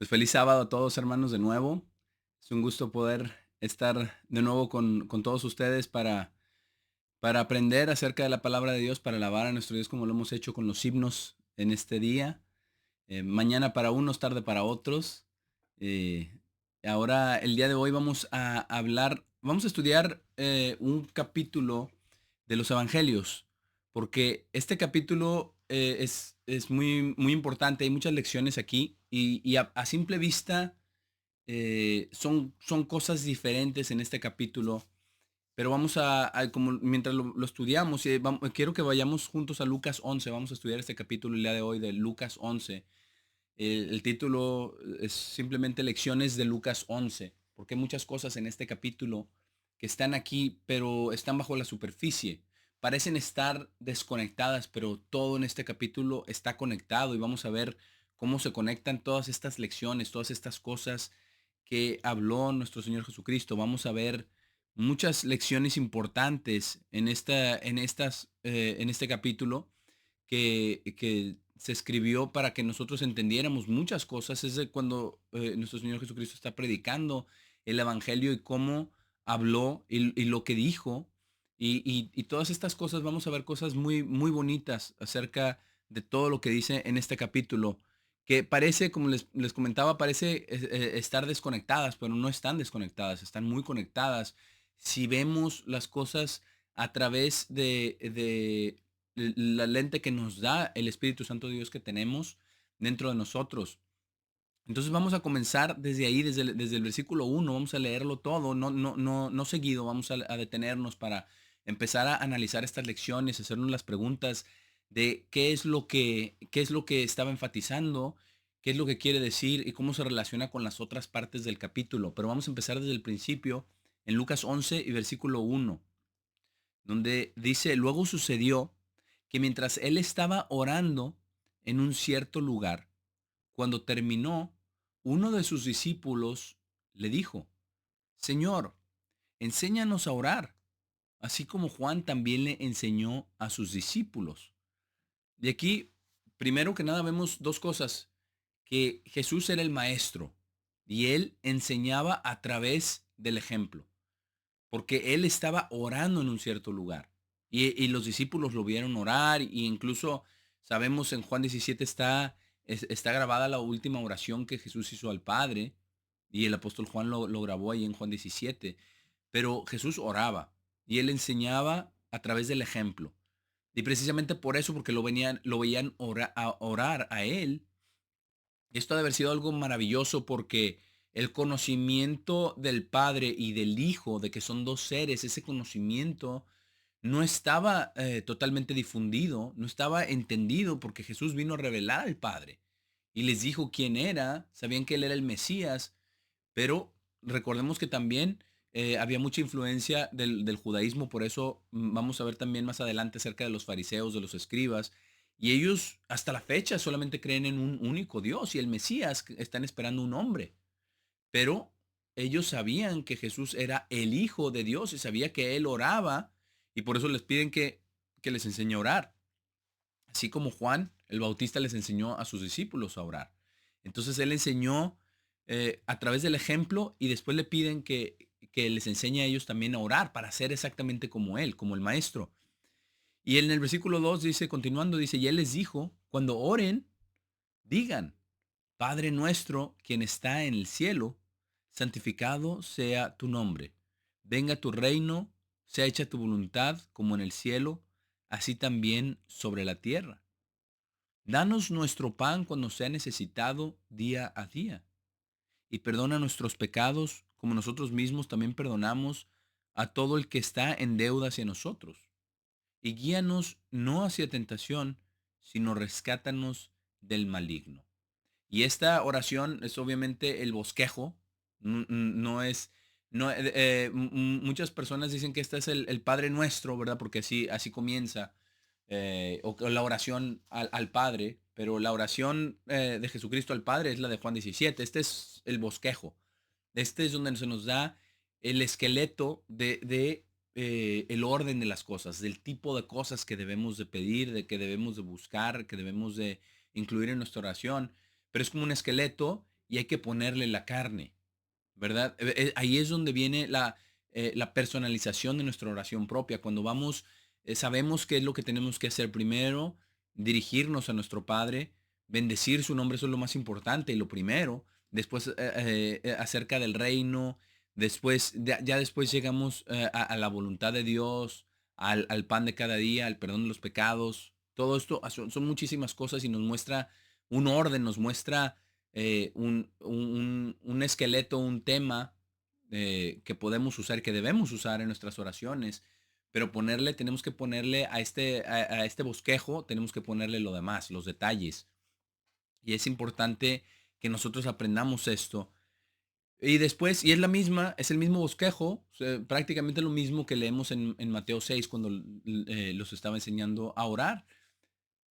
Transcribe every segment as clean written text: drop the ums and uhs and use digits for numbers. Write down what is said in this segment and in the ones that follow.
Pues feliz sábado a todos, hermanos, de nuevo. Es un gusto poder estar de nuevo con todos ustedes para aprender acerca de la palabra de Dios, para alabar a nuestro Dios como lo hemos hecho con los himnos en este día. Mañana para unos, tarde para otros. Eh, Ahora, el día de hoy vamos a hablar, vamos a estudiar un capítulo de los evangelios, porque este capítulo es muy importante. Hay muchas lecciones aquí y a simple vista son cosas diferentes en este capítulo, pero vamos como mientras lo estudiamos, quiero que vayamos juntos a Lucas 11. Vamos a estudiar este capítulo el día de hoy de Lucas 11. El título es simplemente Lecciones de Lucas 11, porque hay muchas cosas en este capítulo que están aquí, pero están bajo la superficie. Parecen estar desconectadas, pero todo en este capítulo está conectado y vamos a ver cómo se conectan todas estas lecciones, todas estas cosas que habló nuestro Señor Jesucristo. Vamos a ver muchas lecciones importantes en este capítulo que se escribió para que nosotros entendiéramos muchas cosas. Es de cuando nuestro Señor Jesucristo está predicando el Evangelio y cómo habló y lo que dijo. Y todas estas cosas, vamos a ver cosas muy bonitas acerca de todo lo que dice en este capítulo, que parece, como les comentaba, parece estar desconectadas, pero no están desconectadas, están muy conectadas. Si vemos las cosas a través de la lente que nos da el Espíritu Santo de Dios que tenemos dentro de nosotros. Entonces vamos a comenzar desde ahí, desde el versículo 1. Vamos a leerlo todo, no seguido. Vamos a detenernos para empezar a analizar estas lecciones, hacernos las preguntas de qué es lo que estaba enfatizando, qué es lo que quiere decir y cómo se relaciona con las otras partes del capítulo. Pero vamos a empezar desde el principio, en Lucas 11 y versículo 1, donde dice: luego sucedió que mientras él estaba orando en un cierto lugar, cuando terminó, uno de sus discípulos le dijo: Señor, enséñanos a orar, así como Juan también le enseñó a sus discípulos. De aquí, primero que nada, vemos dos cosas: que Jesús era el maestro y él enseñaba a través del ejemplo, porque él estaba orando en un cierto lugar y los discípulos lo vieron orar, y incluso sabemos en Juan 17 está grabada la última oración que Jesús hizo al Padre, y el apóstol Juan lo grabó ahí en Juan 17. Pero Jesús oraba y él enseñaba a través del ejemplo, y precisamente por eso, porque lo veían orar a él. Esto ha de haber sido algo maravilloso, porque el conocimiento del Padre y del Hijo, de que son dos seres, ese conocimiento no estaba totalmente difundido, no estaba entendido, porque Jesús vino a revelar al Padre y les dijo quién era. Sabían que Él era el Mesías, pero recordemos que también había mucha influencia del judaísmo. Por eso vamos a ver también más adelante acerca de los fariseos, de los escribas, y ellos hasta la fecha solamente creen en un único Dios y el Mesías, que están esperando un hombre. Pero ellos sabían que Jesús era el Hijo de Dios y sabía que Él oraba, y por eso les piden que les enseñe a orar, así como Juan el Bautista les enseñó a sus discípulos a orar. Entonces Él enseñó a través del ejemplo, y después le piden que les enseñe a ellos también a orar para ser exactamente como Él, como el Maestro. Y en el versículo 2 dice, continuando, dice: y Él les dijo, cuando oren, digan: Padre nuestro, quien está en el cielo, santificado sea tu nombre. Venga tu reino, sea hecha tu voluntad como en el cielo, así también sobre la tierra. Danos nuestro pan cuando sea necesitado día a día, y perdona nuestros pecados como nosotros mismos también perdonamos a todo el que está en deuda hacia nosotros. Y guíanos no hacia tentación, sino rescátanos del maligno. Y esta oración es obviamente el bosquejo. No es, no, muchas personas dicen que este es el Padre Nuestro, ¿verdad? Porque así comienza, o la oración al Padre, pero la oración de Jesucristo al Padre es la de Juan 17. Este es el bosquejo. Este es donde se nos da el esqueleto de el orden de las cosas, del tipo de cosas que debemos de pedir, de que debemos de buscar, que debemos de incluir en nuestra oración. Pero es como un esqueleto, y hay que ponerle la carne, ¿verdad? Ahí es donde viene la personalización de nuestra oración propia. Cuando vamos, sabemos qué es lo que tenemos que hacer primero, dirigirnos a nuestro Padre, bendecir su nombre, eso es lo más importante y lo primero. Después, acerca del reino, después, ya después llegamos a la voluntad de Dios, al pan de cada día, al perdón de los pecados. Todo esto son muchísimas cosas y nos muestra un orden, nos muestra un esqueleto, un tema que podemos usar, que debemos usar en nuestras oraciones, pero tenemos que ponerle a este bosquejo, tenemos que ponerle lo demás, los detalles. Y es importante que nosotros aprendamos esto. Y después, y es el mismo bosquejo, o sea, prácticamente lo mismo que leemos en Mateo 6 cuando los estaba enseñando a orar.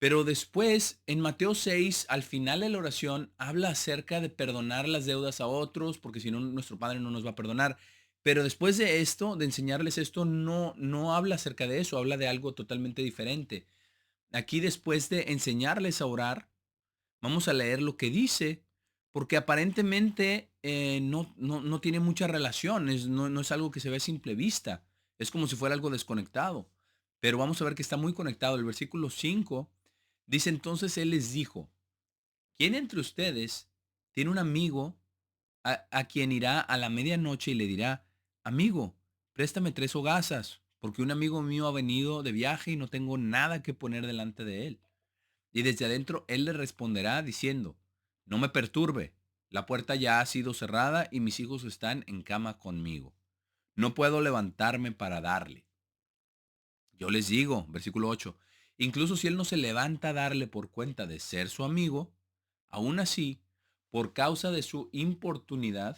Pero después, en Mateo 6, al final de la oración, habla acerca de perdonar las deudas a otros, porque si no, nuestro Padre no nos va a perdonar. Pero después de esto, de enseñarles esto, no habla acerca de eso, habla de algo totalmente diferente. Aquí, después de enseñarles a orar, vamos a leer lo que dice, porque aparentemente no tiene mucha relación, no es algo que se ve a simple vista, es como si fuera algo desconectado. Pero vamos a ver que está muy conectado. El versículo 5 dice: entonces él les dijo, ¿quién entre ustedes tiene un amigo a quien irá a la medianoche y le dirá, amigo, préstame 3 hogazas, porque un amigo mío ha venido de viaje y no tengo nada que poner delante de él? Y desde adentro él le responderá diciendo, no me perturbe, la puerta ya ha sido cerrada y mis hijos están en cama conmigo. No puedo levantarme para darle. Yo les digo, versículo 8, incluso si él no se levanta a darle por cuenta de ser su amigo, aún así, por causa de su importunidad,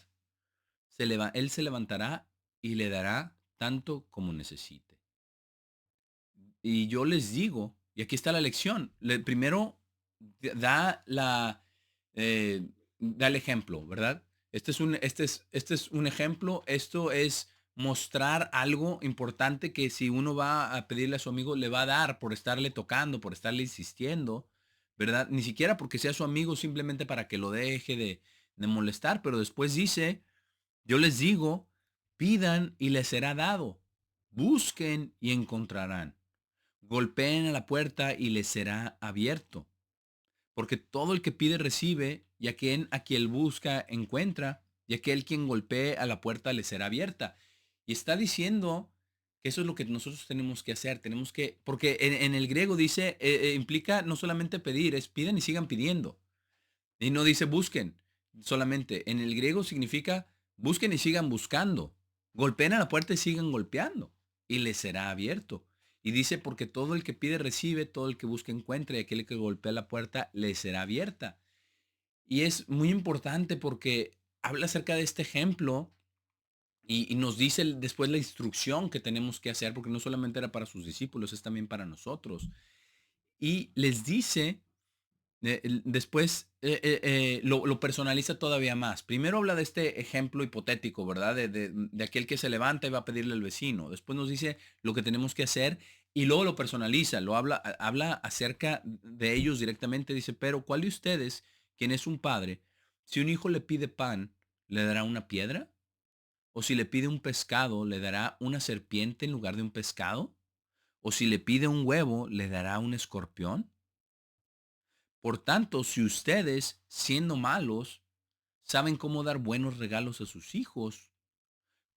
él se levantará y le dará tanto como necesite. Y yo les digo, y aquí está la lección, primero da da el ejemplo, ¿verdad? Este es un ejemplo, esto es mostrar algo importante que si uno va a pedirle a su amigo, le va a dar por estarle tocando, por estarle insistiendo, ¿verdad? Ni siquiera porque sea su amigo, simplemente para que lo deje de molestar, pero después dice, yo les digo, pidan y les será dado, busquen y encontrarán, golpeen a la puerta y les será abierto. Porque todo el que pide recibe, y a quien busca encuentra, y aquel quien golpee a la puerta le será abierta. Y está diciendo que eso es lo que nosotros tenemos que hacer. Tenemos que, porque en el griego dice, implica no solamente pedir, es piden y sigan pidiendo. Y no dice busquen solamente. En el griego significa busquen y sigan buscando. Golpeen a la puerta y sigan golpeando. Y les será abierto. Y dice, porque todo el que pide recibe, todo el que busca encuentra, y aquel que golpea la puerta le será abierta. Y es muy importante porque habla acerca de este ejemplo y nos dice después la instrucción que tenemos que hacer, porque no solamente era para sus discípulos, es también para nosotros. Y les dice después lo personaliza todavía más. Primero habla de este ejemplo hipotético, ¿verdad? De aquel que se levanta y va a pedirle al vecino. Después nos dice lo que tenemos que hacer y luego lo personaliza, habla acerca de ellos directamente. Dice, pero ¿cuál de ustedes, quien es un padre, si un hijo le pide pan, le dará una piedra? ¿O si le pide un pescado, le dará una serpiente en lugar de un pescado? ¿O si le pide un huevo, le dará un escorpión? Por tanto, si ustedes, siendo malos, saben cómo dar buenos regalos a sus hijos,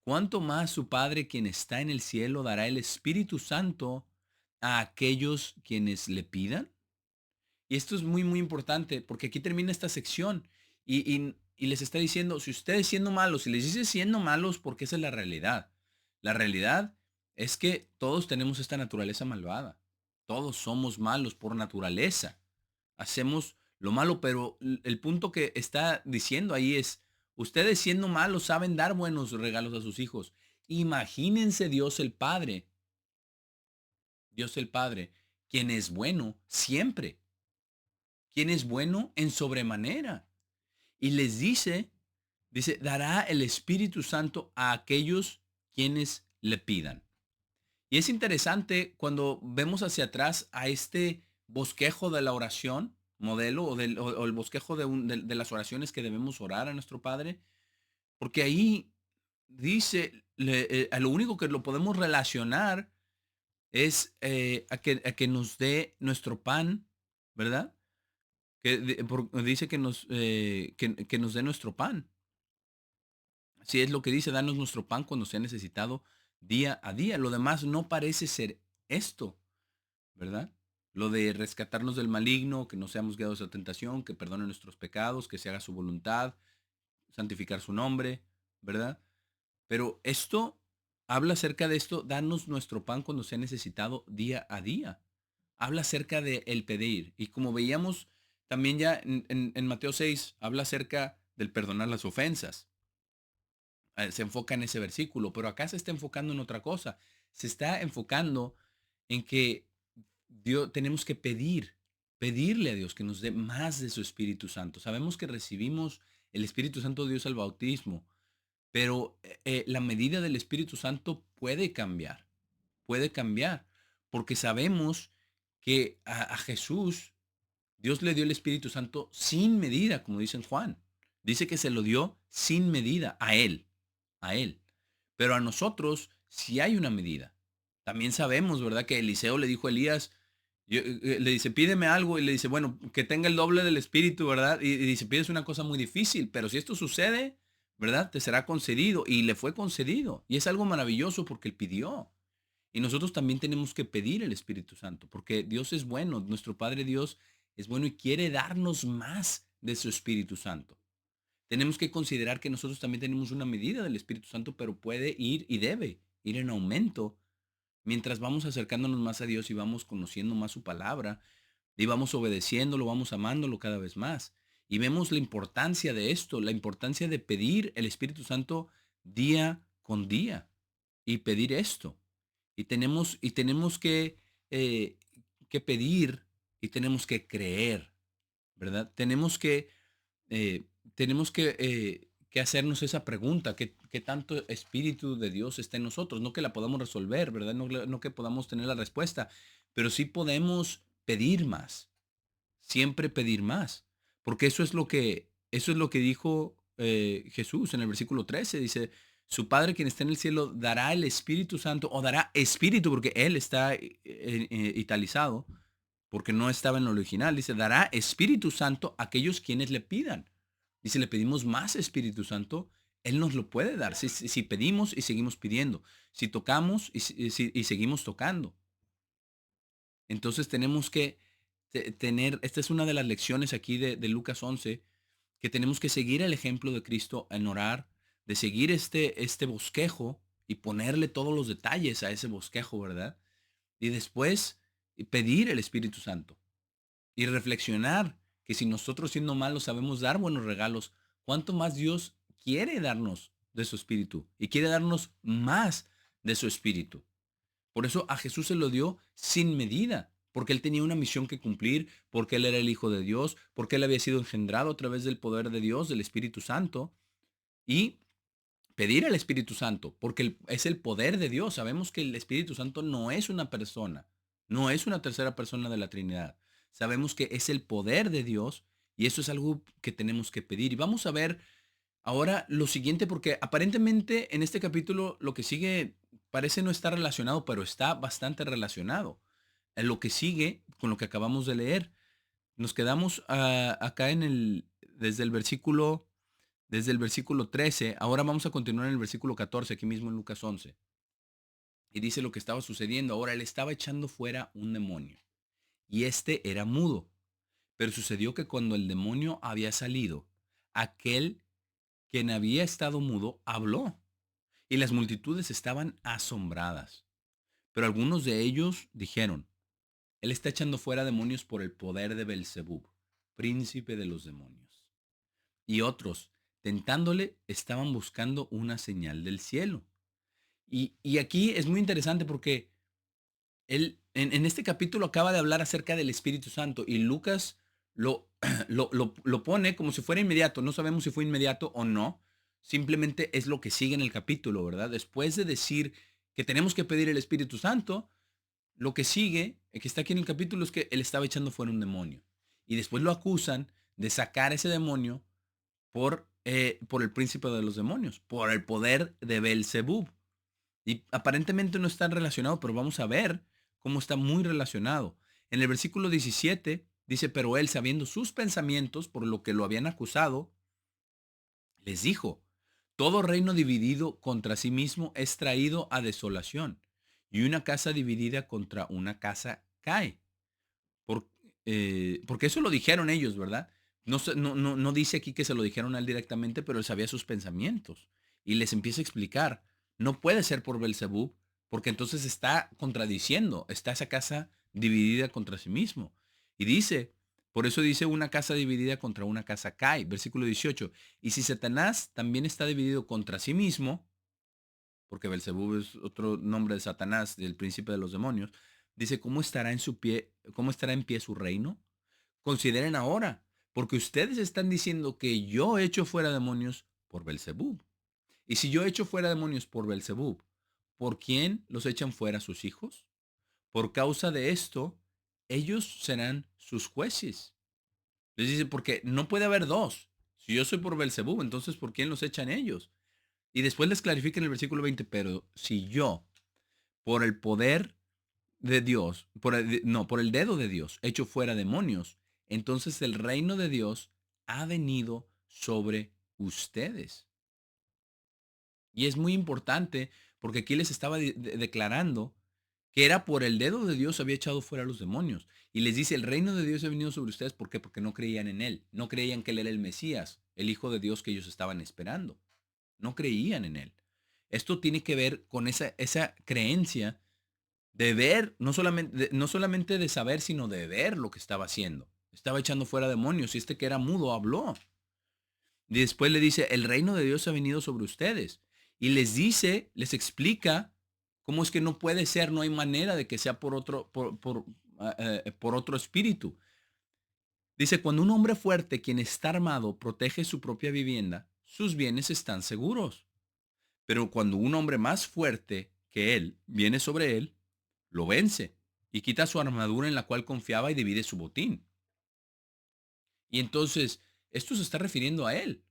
¿cuánto más su Padre quien está en el cielo dará el Espíritu Santo a aquellos quienes le pidan? Y esto es muy, muy importante porque aquí termina esta sección y les está diciendo, si ustedes siendo malos, y les dice siendo malos porque esa es la realidad. La realidad es que todos tenemos esta naturaleza malvada. Todos somos malos por naturaleza. Hacemos lo malo, pero el punto que está diciendo ahí es, ustedes siendo malos saben dar buenos regalos a sus hijos. Imagínense Dios el Padre, quien es bueno siempre, quien es bueno en sobremanera. Y les dice, dará el Espíritu Santo a aquellos quienes le pidan. Y es interesante cuando vemos hacia atrás a este bosquejo de la oración, modelo o el bosquejo de las oraciones que debemos orar a nuestro Padre, porque ahí dice, a lo único que lo podemos relacionar es a que nos dé nuestro pan, ¿verdad? Dice que nos dé nuestro pan. Sí, es lo que dice, danos nuestro pan cuando sea necesitado día a día. Lo demás no parece ser esto, ¿verdad? Lo de rescatarnos del maligno, que no seamos guiados a tentación, que perdone nuestros pecados, que se haga su voluntad, santificar su nombre, ¿verdad? Pero esto habla acerca de esto, danos nuestro pan cuando sea necesitado día a día. Habla acerca de el pedir. Y como veíamos también ya en Mateo 6, habla acerca del perdonar las ofensas. Se enfoca en ese versículo, pero acá se está enfocando en otra cosa. Se está enfocando en que Dios, tenemos que pedirle a Dios que nos dé más de su Espíritu Santo. Sabemos que recibimos el Espíritu Santo de Dios al bautismo, pero la medida del Espíritu Santo puede cambiar, porque sabemos que a Jesús Dios le dio el Espíritu Santo sin medida, como dice en Juan. Dice que se lo dio sin medida a él. Pero a nosotros sí hay una medida. También sabemos, ¿verdad? Que Eliseo le dijo a Elías, le dice, pídeme algo, y le dice, bueno, que tenga el doble del Espíritu, ¿verdad? Y dice, pides una cosa muy difícil, pero si esto sucede, ¿verdad? Te será concedido. Y le fue concedido. Y es algo maravilloso porque él pidió. Y nosotros también tenemos que pedir el Espíritu Santo, porque Dios es bueno, nuestro Padre Dios es bueno y quiere darnos más de su Espíritu Santo. Tenemos que considerar que nosotros también tenemos una medida del Espíritu Santo, pero puede ir y debe ir en aumento mientras vamos acercándonos más a Dios y vamos conociendo más su palabra y vamos obedeciéndolo, vamos amándolo cada vez más. Y vemos la importancia de esto, la importancia de pedir el Espíritu Santo día con día y pedir esto. Y tenemos eh, que pedir y tenemos que creer, ¿verdad? Eh, tenemos que hacernos esa pregunta, ¿qué tanto Espíritu de Dios está en nosotros? No que la podamos resolver, ¿verdad? No que podamos tener la respuesta, pero sí podemos pedir más, siempre pedir más, porque eso es lo que dijo Jesús en el versículo 13, dice, su Padre quien está en el cielo dará el Espíritu Santo, o dará Espíritu, porque Él está italicado, porque no estaba en el original. Dice, dará Espíritu Santo a aquellos quienes le pidan. Y si le pedimos más Espíritu Santo, Él nos lo puede dar. Si pedimos y seguimos pidiendo. Si tocamos y seguimos tocando. Entonces tenemos que tener, esta es una de las lecciones aquí de Lucas 11, que tenemos que seguir el ejemplo de Cristo en orar, de seguir este bosquejo y ponerle todos los detalles a ese bosquejo, ¿verdad? Y después pedir el Espíritu Santo y reflexionar que si nosotros siendo malos sabemos dar buenos regalos, ¿cuánto más Dios quiere darnos de su Espíritu y quiere darnos más de su Espíritu? Por eso a Jesús se lo dio sin medida, porque él tenía una misión que cumplir, porque él era el Hijo de Dios, porque él había sido engendrado a través del poder de Dios, del Espíritu Santo, y pedir al Espíritu Santo, porque es el poder de Dios. Sabemos que el Espíritu Santo no es una persona, no es una tercera persona de la Trinidad. Sabemos que es el poder de Dios y eso es algo que tenemos que pedir. Y vamos a ver ahora lo siguiente, porque aparentemente en este capítulo lo que sigue parece no estar relacionado, pero está bastante relacionado. En lo que sigue con lo que acabamos de leer, nos quedamos acá desde el versículo 13. Ahora vamos a continuar en el versículo 14, aquí mismo en Lucas 11. Y dice lo que estaba sucediendo. Ahora él estaba echando fuera un demonio y este era mudo. Pero sucedió que cuando el demonio había salido, aquel quien había estado mudo habló y las multitudes estaban asombradas. Pero algunos de ellos dijeron, él está echando fuera demonios por el poder de Belzebub, príncipe de los demonios. Y otros, tentándole, estaban buscando una señal del cielo. Y aquí es muy interesante porque él en este capítulo acaba de hablar acerca del Espíritu Santo y Lucas lo, lo pone como si fuera inmediato. No sabemos si fue inmediato o no. Simplemente es lo que sigue en el capítulo, ¿verdad? Después de decir que tenemos que pedir el Espíritu Santo, lo que sigue, que está aquí en el capítulo, es que él estaba echando fuera un demonio. y después lo acusan de sacar ese demonio por el príncipe de los demonios, por el poder de Belzebub. Y aparentemente no están relacionados, pero vamos a ver cómo está muy relacionado. En el versículo 17 dice, pero él, sabiendo sus pensamientos por lo que lo habían acusado, les dijo, todo reino dividido contra sí mismo es traído a desolación, y una casa dividida contra una casa cae. Por- porque eso lo dijeron ellos, ¿verdad? No dice aquí que se lo dijeron a él directamente, pero él sabía sus pensamientos. Y les empieza a explicar, no puede ser por Belzebub, porque entonces está contradiciendo, está esa casa dividida contra sí mismo. Y dice, por eso dice una casa dividida contra una casa cae, versículo 18. Y si Satanás también está dividido contra sí mismo, porque Belzebub es otro nombre de Satanás, del príncipe de los demonios, dice, cómo estará en pie su reino? Consideren ahora, porque ustedes están diciendo que yo echo fuera demonios por Belzebub. Y si yo echo fuera demonios por Belzebub, ¿por quién los echan fuera sus hijos? Por causa de esto, ellos serán sus jueces. Les dice, porque no puede haber dos. Si yo soy por Belzebub, entonces ¿por quién los echan ellos? Y después les clarifica en el versículo 20, pero si yo, por el poder de Dios, por el dedo de Dios, hecho fuera demonios, entonces el reino de Dios ha venido sobre ustedes. Y es muy importante porque aquí les estaba declarando que era por el dedo de Dios había echado fuera a los demonios. Y les dice, el reino de Dios ha venido sobre ustedes. ¿Por qué? Porque no creían en Él. No creían que Él era el Mesías, el Hijo de Dios que ellos estaban esperando. No creían en Él. Esto tiene que ver con esa creencia de ver, no solamente de saber, sino de ver lo que estaba haciendo. Estaba echando fuera demonios y este que era mudo habló. Y después le dice, el reino de Dios ha venido sobre ustedes. Y les dice, les explica cómo es que no puede ser, no hay manera de que sea por otro espíritu. Dice, cuando un hombre fuerte, quien está armado, protege su propia vivienda, sus bienes están seguros. Pero cuando un hombre más fuerte que él viene sobre él, lo vence y quita su armadura en la cual confiaba y divide su botín. Y entonces, esto se está refiriendo a él.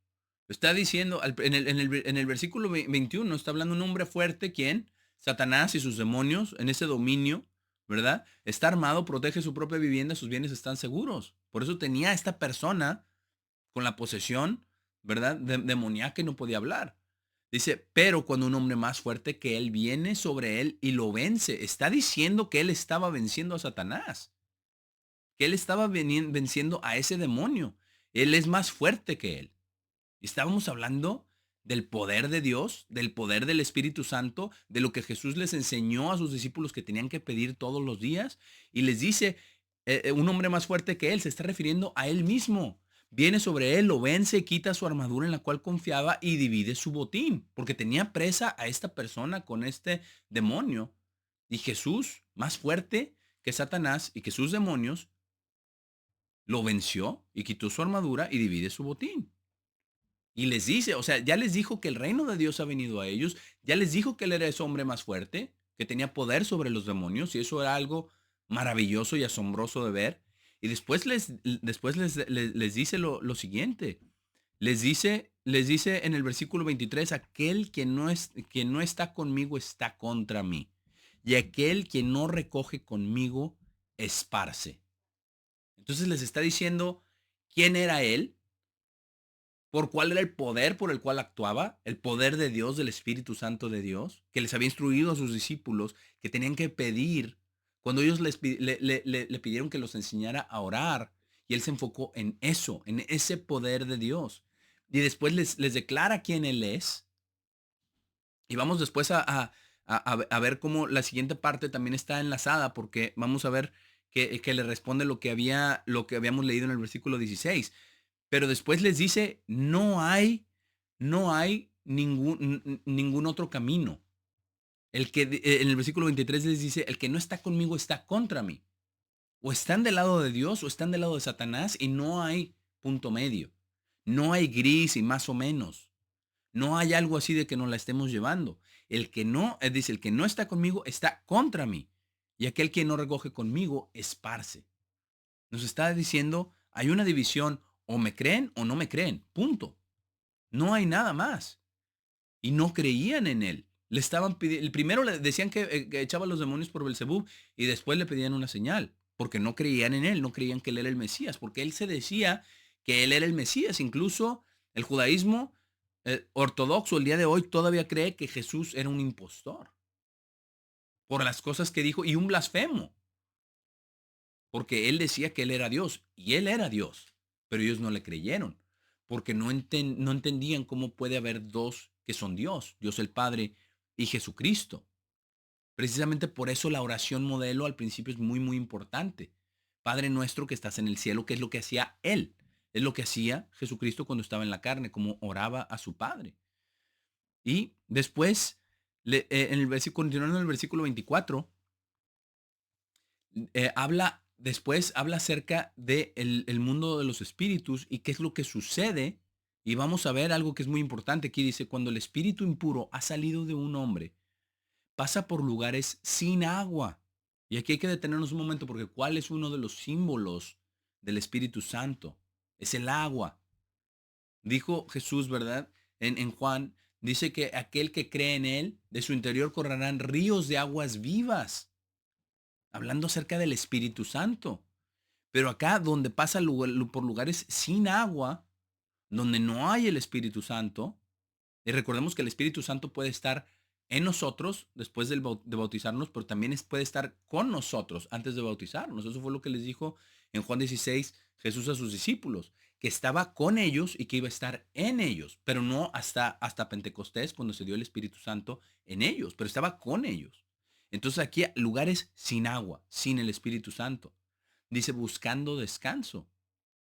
Lo está diciendo en el versículo 21, está hablando un hombre fuerte, ¿quién? Satanás y sus demonios en ese dominio, ¿verdad? Está armado, protege su propia vivienda, sus bienes están seguros. Por eso tenía a esta persona con la posesión, ¿verdad? Demoníaca y no podía hablar. Dice, pero cuando un hombre más fuerte que él viene sobre él y lo vence, está diciendo que él estaba venciendo a Satanás, que él estaba venciendo a ese demonio. Él es más fuerte que él. Estábamos hablando del poder de Dios, del poder del Espíritu Santo, de lo que Jesús les enseñó a sus discípulos que tenían que pedir todos los días. Y les dice, un hombre más fuerte que él, se está refiriendo a él mismo. Viene sobre él, lo vence, quita su armadura en la cual confiaba y divide su botín, porque tenía presa a esta persona con este demonio. Y Jesús, más fuerte que Satanás y que sus demonios, lo venció y quitó su armadura y divide su botín. Y les dice, o sea, ya les dijo que el reino de Dios ha venido a ellos, ya les dijo que él era ese hombre más fuerte, que tenía poder sobre los demonios, y eso era algo maravilloso y asombroso de ver. Y después les dice lo siguiente, les dice en el versículo 23, aquel que no está conmigo está contra mí, y aquel que no recoge conmigo esparce. Entonces les está diciendo quién era él, por cuál era el poder por el cual actuaba, el poder de Dios, del Espíritu Santo de Dios, que les había instruido a sus discípulos que tenían que pedir, cuando ellos le pidieron que los enseñara a orar, y él se enfocó en eso, en ese poder de Dios. Y después les declara quién él es. Y vamos después a ver cómo la siguiente parte también está enlazada, porque vamos a ver que le responde lo que habíamos leído en el versículo 16. Pero después les dice, no hay ningún otro camino. En el versículo 23 les dice, el que no está conmigo está contra mí. O están del lado de Dios o están del lado de Satanás y no hay punto medio. No hay gris y más o menos. No hay algo así de que nos la estemos llevando. Dice, el que no está conmigo está contra mí. Y aquel que no recoge conmigo esparce. Nos está diciendo Hay una división, o me creen o no me creen, punto. No hay nada más. Y no creían en él. Le estaban pidiendo, primero le decían que echaba a los demonios por Belcebú y después le pedían una señal, porque no creían en él, no creían que él era el Mesías, porque él se decía que él era el Mesías. Incluso el judaísmo ortodoxo el día de hoy todavía cree que Jesús era un impostor por las cosas que dijo y un blasfemo, porque él decía que él era Dios y él era Dios, pero ellos no le creyeron, porque no entendían cómo puede haber dos que son Dios, Dios el Padre y Jesucristo. Precisamente por eso la oración modelo al principio es muy, muy importante. Padre nuestro que estás en el cielo, que es lo que hacía él, es lo que hacía Jesucristo cuando estaba en la carne, como oraba a su Padre. Y después, en el versículo, continuando en el versículo 24, habla acerca de el mundo de los espíritus y qué es lo que sucede. Y vamos a ver algo que es muy importante. Aquí dice, cuando el espíritu impuro ha salido de un hombre, pasa por lugares sin agua. Y aquí hay que detenernos un momento porque ¿cuál es uno de los símbolos del Espíritu Santo? Es el agua. Dijo Jesús, ¿verdad? En Juan, dice que aquel que cree en él, de su interior correrán ríos de aguas vivas, hablando acerca del Espíritu Santo. Pero acá donde pasa por lugares sin agua, donde no hay el Espíritu Santo, y recordemos que el Espíritu Santo puede estar en nosotros después de bautizarnos, pero también puede estar con nosotros antes de bautizarnos. Eso fue lo que les dijo en Juan 16 Jesús a sus discípulos, que estaba con ellos y que iba a estar en ellos, pero no hasta Pentecostés, cuando se dio el Espíritu Santo en ellos, pero estaba con ellos. Entonces aquí lugares sin agua, sin el Espíritu Santo. Dice buscando descanso.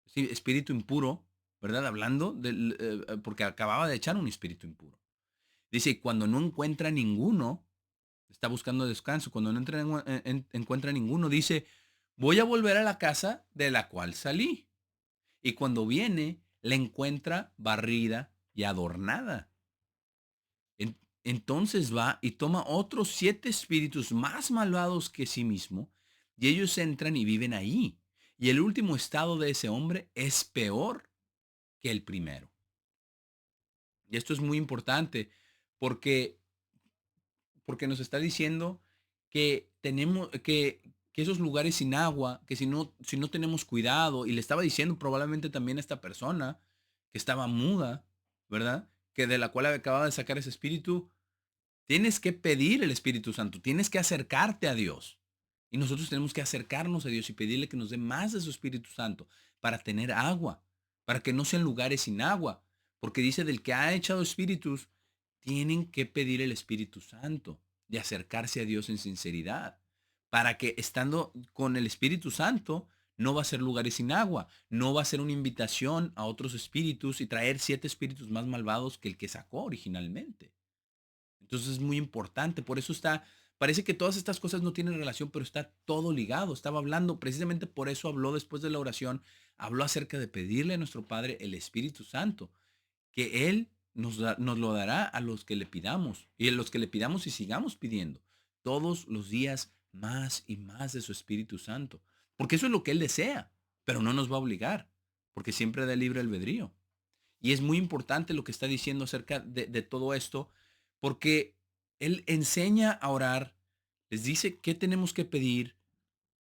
Sí, espíritu impuro, ¿verdad? Hablando del, porque acababa de echar un espíritu impuro. Dice, cuando no encuentra ninguno, está buscando descanso. Cuando no encuentra ninguno, dice, voy a volver a la casa de la cual salí. Y cuando viene, la encuentra barrida y adornada. Entonces va y toma otros 7 espíritus más malvados que sí mismo, y ellos entran y viven ahí. Y el último estado de ese hombre es peor que el primero. Y esto es muy importante porque, porque nos está diciendo que tenemos que esos lugares sin agua, que si no tenemos cuidado, y le estaba diciendo probablemente también a esta persona que estaba muda, ¿verdad? Que de la cual acababa de sacar ese espíritu, tienes que pedir el Espíritu Santo, tienes que acercarte a Dios. Y nosotros tenemos que acercarnos a Dios y pedirle que nos dé más de su Espíritu Santo para tener agua, para que no sean lugares sin agua. Porque dice, del que ha echado espíritus, tienen que pedir el Espíritu Santo y acercarse a Dios en sinceridad. Para que estando con el Espíritu Santo, no va a ser lugares sin agua, no va a ser una invitación a otros espíritus y traer 7 espíritus más malvados que el que sacó originalmente. Entonces es muy importante, por eso parece que todas estas cosas no tienen relación, pero está todo ligado. Estaba hablando, precisamente por eso habló después de la oración, habló acerca de pedirle a nuestro Padre el Espíritu Santo, que Él nos lo dará a los que le pidamos, y a los que le pidamos y sigamos pidiendo, todos los días más y más de su Espíritu Santo, porque eso es lo que Él desea, pero no nos va a obligar, porque siempre da libre albedrío. Y es muy importante lo que está diciendo acerca de todo esto, porque Él enseña a orar, les dice qué tenemos que pedir,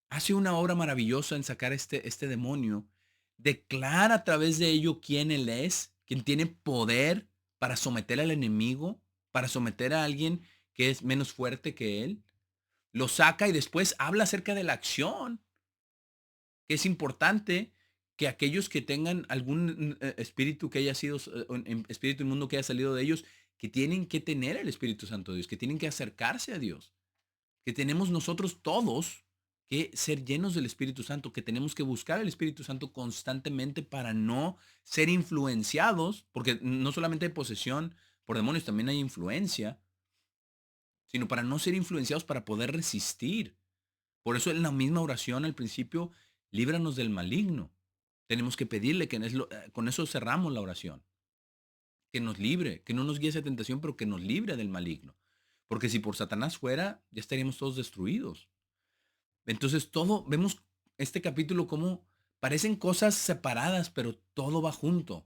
hace una obra maravillosa en sacar este demonio, declara a través de ello quién Él es, quién tiene poder para someter al enemigo, para someter a alguien que es menos fuerte que Él, lo saca y después habla acerca de la acción, que es importante que aquellos que tengan algún espíritu que haya sido, espíritu inmundo que haya salido de ellos, que tienen que tener el Espíritu Santo de Dios, que tienen que acercarse a Dios, que tenemos nosotros todos que ser llenos del Espíritu Santo, que tenemos que buscar el Espíritu Santo constantemente para no ser influenciados, porque no solamente hay posesión por demonios, también hay influencia, sino para no ser influenciados para poder resistir. Por eso en la misma oración al principio, líbranos del maligno. Tenemos que pedirle que con eso cerramos la oración, que nos libre, que no nos guíe esa tentación, pero que nos libre del maligno. Porque si por Satanás fuera, ya estaríamos todos destruidos. Entonces vemos este capítulo como parecen cosas separadas, pero todo va junto.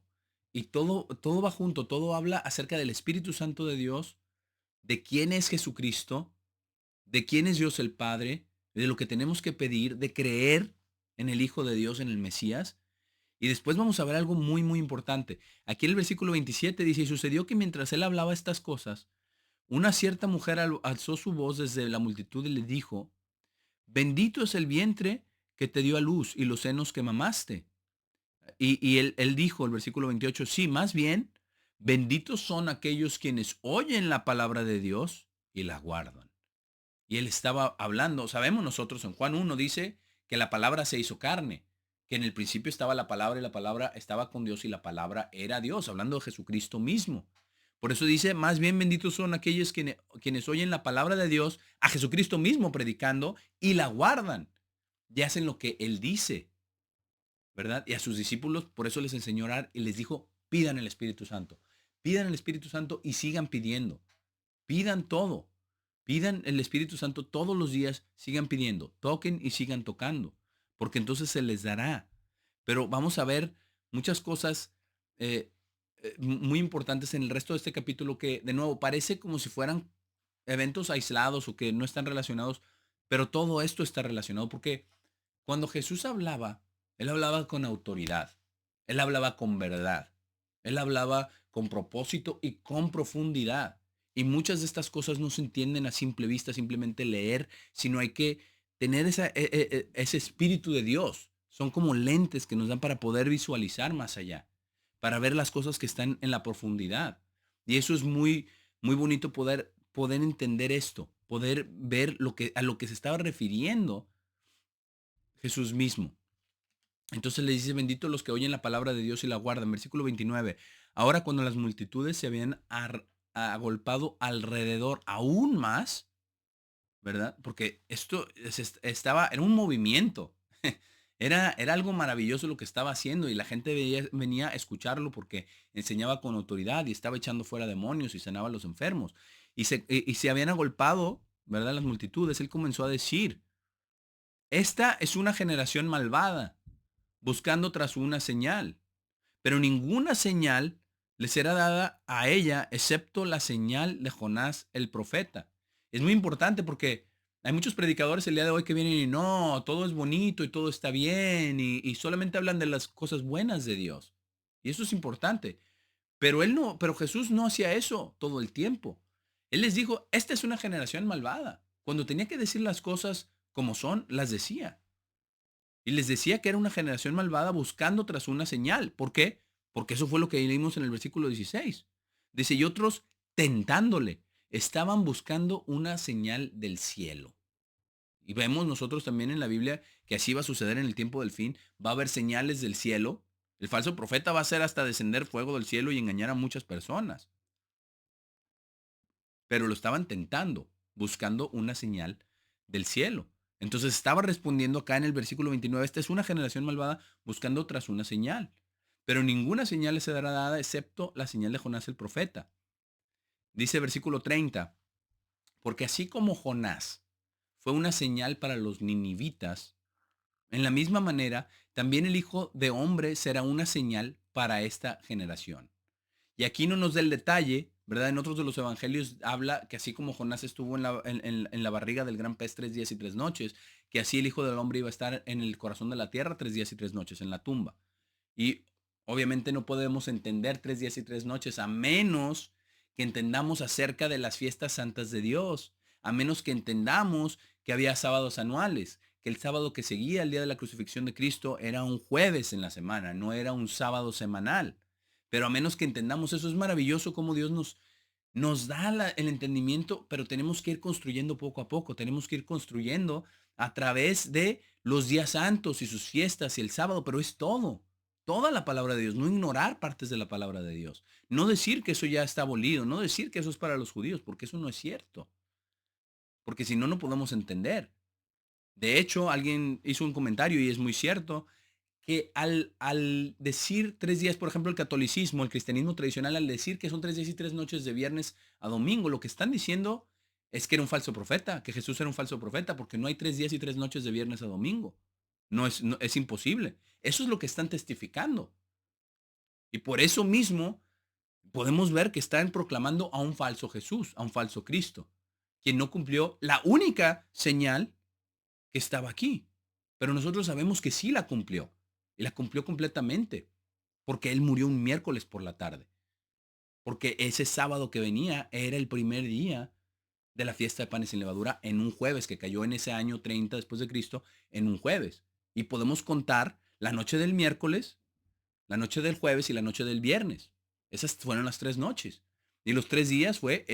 Y todo va junto, todo habla acerca del Espíritu Santo de Dios, de quién es Jesucristo, de quién es Dios el Padre, de lo que tenemos que pedir, de creer en el Hijo de Dios, en el Mesías. Y después vamos a ver algo muy, muy importante. Aquí en el versículo 27 dice, y sucedió que mientras él hablaba estas cosas, una cierta mujer alzó su voz desde la multitud y le dijo, bendito es el vientre que te dio a luz y los senos que mamaste. Y él dijo, el versículo 28, sí, más bien, benditos son aquellos quienes oyen la palabra de Dios y la guardan. Y él estaba hablando, sabemos nosotros en Juan 1 dice que la palabra se hizo carne, que en el principio estaba la palabra y la palabra estaba con Dios y la palabra era Dios, hablando de Jesucristo mismo. Por eso dice, más bien benditos son aquellos quienes oyen la palabra de Dios, a Jesucristo mismo predicando y la guardan y hacen lo que él dice, ¿verdad? Y a sus discípulos por eso les enseñó a orar y les dijo, pidan el Espíritu Santo, pidan el Espíritu Santo y sigan pidiendo, pidan todo. Pidan el Espíritu Santo todos los días, sigan pidiendo, toquen y sigan tocando, porque entonces se les dará. Pero vamos a ver muchas cosas muy importantes en el resto de este capítulo que, de nuevo, parece como si fueran eventos aislados o que no están relacionados, pero todo esto está relacionado porque cuando Jesús hablaba, él hablaba con autoridad, él hablaba con verdad, él hablaba con propósito y con profundidad. Y muchas de estas cosas no se entienden a simple vista, simplemente leer, sino hay que tener ese espíritu de Dios. Son como lentes que nos dan para poder visualizar más allá, para ver las cosas que están en la profundidad. Y eso es muy, muy bonito poder entender esto, poder ver a lo que se estaba refiriendo Jesús mismo. Entonces le dice, bendito los que oyen la palabra de Dios y la guardan. Versículo 29. Ahora cuando las multitudes se habían agolpado alrededor aún más, ¿verdad? Porque esto estaba en un movimiento. Era algo maravilloso lo que estaba haciendo y la gente venía a escucharlo porque enseñaba con autoridad y estaba echando fuera demonios y sanaba a los enfermos. Y se habían agolpado, ¿verdad? Las multitudes. Él comenzó a decir, esta es una generación malvada buscando tras una señal, pero ninguna señal le será dada a ella excepto la señal de Jonás el profeta. Es muy importante porque hay muchos predicadores el día de hoy que vienen y no, todo es bonito y todo está bien y solamente hablan de las cosas buenas de Dios. Y eso es importante. Pero pero Jesús no hacía eso todo el tiempo. Él les dijo, esta es una generación malvada. Cuando tenía que decir las cosas como son, las decía. Y les decía que era una generación malvada buscando tras una señal. ¿Por qué? Porque eso fue lo que leímos en el versículo 16. Dice, y otros tentándole, estaban buscando una señal del cielo. Y vemos nosotros también en la Biblia que así va a suceder en el tiempo del fin. Va a haber señales del cielo. El falso profeta va a hacer hasta descender fuego del cielo y engañar a muchas personas. Pero lo estaban tentando, buscando una señal del cielo. Entonces estaba respondiendo acá en el versículo 29, esta es una generación malvada buscando tras una señal, pero ninguna señal les será dada excepto la señal de Jonás el profeta. Dice versículo 30, porque así como Jonás fue una señal para los ninivitas, en la misma manera también el Hijo de Hombre será una señal para esta generación. Y aquí no nos da el detalle, ¿verdad? En otros de los evangelios habla que así como Jonás estuvo en la barriga del gran pez 3 días y 3 noches, que así el Hijo del Hombre iba a estar en el corazón de la tierra 3 días y 3 noches, en la tumba. Y obviamente no podemos entender 3 días y 3 noches a menos que entendamos acerca de las fiestas santas de Dios, a menos que entendamos que había sábados anuales, que el sábado que seguía el día de la crucifixión de Cristo era un jueves en la semana, no era un sábado semanal. Pero a menos que entendamos eso, es maravilloso cómo Dios nos da el entendimiento, pero tenemos que ir construyendo poco a poco, tenemos que ir construyendo a través de los días santos y sus fiestas y el sábado, pero es todo, toda la palabra de Dios, no ignorar partes de la palabra de Dios, no decir que eso ya está abolido, no decir que eso es para los judíos, porque eso no es cierto, porque si no, no podemos entender. De hecho, alguien hizo un comentario y es muy cierto, que al decir 3 días, por ejemplo, el catolicismo, el cristianismo tradicional, al decir que son 3 días y 3 noches de viernes a domingo, lo que están diciendo es que era un falso profeta, que Jesús era un falso profeta, porque no hay 3 días y 3 noches de viernes a domingo. Es imposible. Eso es lo que están testificando. Y por eso mismo podemos ver que están proclamando a un falso Jesús, a un falso Cristo, quien no cumplió la única señal que estaba aquí. Pero nosotros sabemos que sí la cumplió, y la cumplió completamente, porque él murió un miércoles por la tarde, porque ese sábado que venía era el primer día de la fiesta de panes sin levadura en un jueves, que cayó en ese año 30 después de Cristo, en un jueves. Y podemos contar la noche del miércoles, la noche del jueves y la noche del viernes. Esas fueron las 3 noches. Y los 3 días fue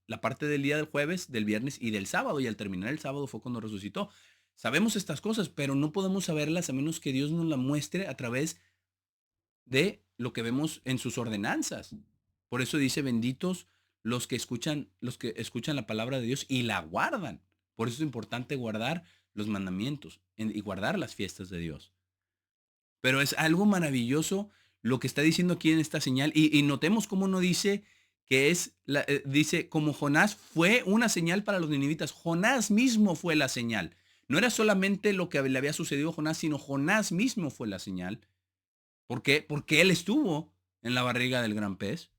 la parte del día del jueves, del viernes y del sábado. Y al terminar el sábado fue cuando resucitó. Sabemos estas cosas, pero no podemos saberlas a menos que Dios nos las muestre a través de lo que vemos en sus ordenanzas. Por eso dice, benditos los que escuchan la palabra de Dios y la guardan. Por eso es importante guardar los mandamientos y guardar las fiestas de Dios. Pero es algo maravilloso lo que está diciendo aquí en esta señal. Y notemos cómo no dice que dice, como Jonás fue una señal para los ninivitas. Jonás mismo fue la señal. No era solamente lo que le había sucedido a Jonás, sino Jonás mismo fue la señal. ¿Por qué? Porque él estuvo en la barriga del gran pez.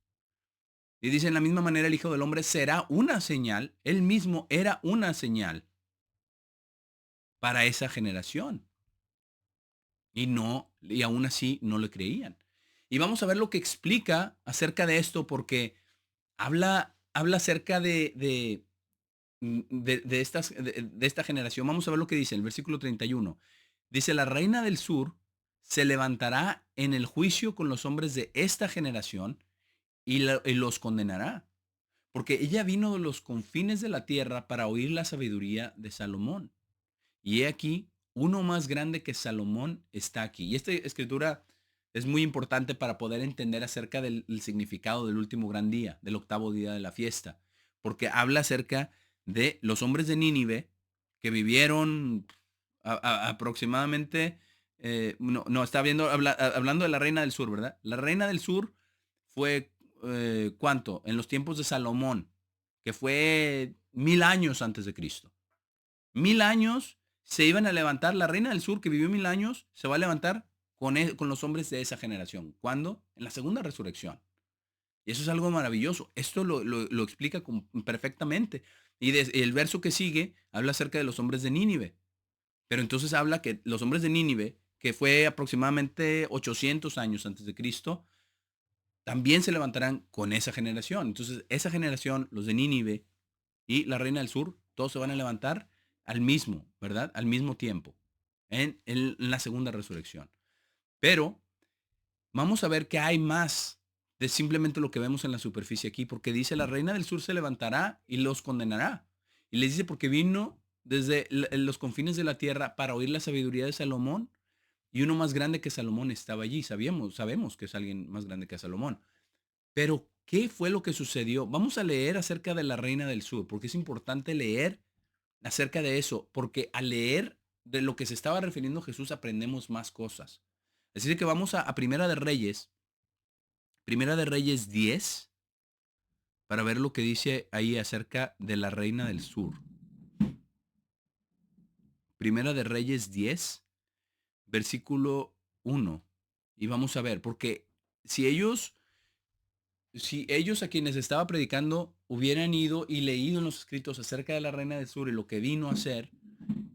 Y dice, en la misma manera el Hijo del Hombre será una señal. Él mismo era una señal para esa generación. Y aún así no le creían. Y vamos a ver lo que explica acerca de esto, porque habla acerca de esta generación. Vamos a ver lo que dice el versículo 31. Dice, la reina del sur se levantará en el juicio con los hombres de esta generación y los condenará, porque ella vino de los confines de la tierra para oír la sabiduría de Salomón. Y he aquí, uno más grande que Salomón está aquí. Y esta escritura es muy importante para poder entender acerca del significado del último gran día, del octavo día de la fiesta, porque habla acerca de los hombres de Nínive que vivieron aproximadamente, no, está hablando de la reina del sur, ¿verdad? La reina del sur fue, ¿cuánto? En los tiempos de Salomón, que fue 1000 años antes de Cristo. 1000 años se iban a levantar, la reina del sur que vivió 1000 años, se va a levantar con los hombres de esa generación. ¿Cuándo? En la segunda resurrección. Y eso es algo maravilloso. Esto lo explica perfectamente. Y el verso que sigue habla acerca de los hombres de Nínive. Pero entonces habla que los hombres de Nínive, que fue aproximadamente 800 años antes de Cristo, también se levantarán con esa generación. Entonces, esa generación, los de Nínive y la reina del sur, todos se van a levantar al mismo, ¿verdad? Al mismo tiempo, en la segunda resurrección. Pero vamos a ver que hay más de simplemente lo que vemos en la superficie aquí, porque dice, la reina del sur se levantará y los condenará. Y les dice, porque vino desde los confines de la tierra para oír la sabiduría de Salomón, y uno más grande que Salomón estaba allí. Sabemos que es alguien más grande que Salomón. Pero, ¿qué fue lo que sucedió? Vamos a leer acerca de la reina del sur, porque es importante leer acerca de eso, porque al leer de lo que se estaba refiriendo Jesús aprendemos más cosas. Así que vamos a Primera de Reyes 10, para ver lo que dice ahí acerca de la reina del sur. Primera de Reyes 10, versículo 1. Y vamos a ver, porque si ellos a quienes estaba predicando hubieran ido y leído en los escritos acerca de la reina del sur y lo que vino a hacer,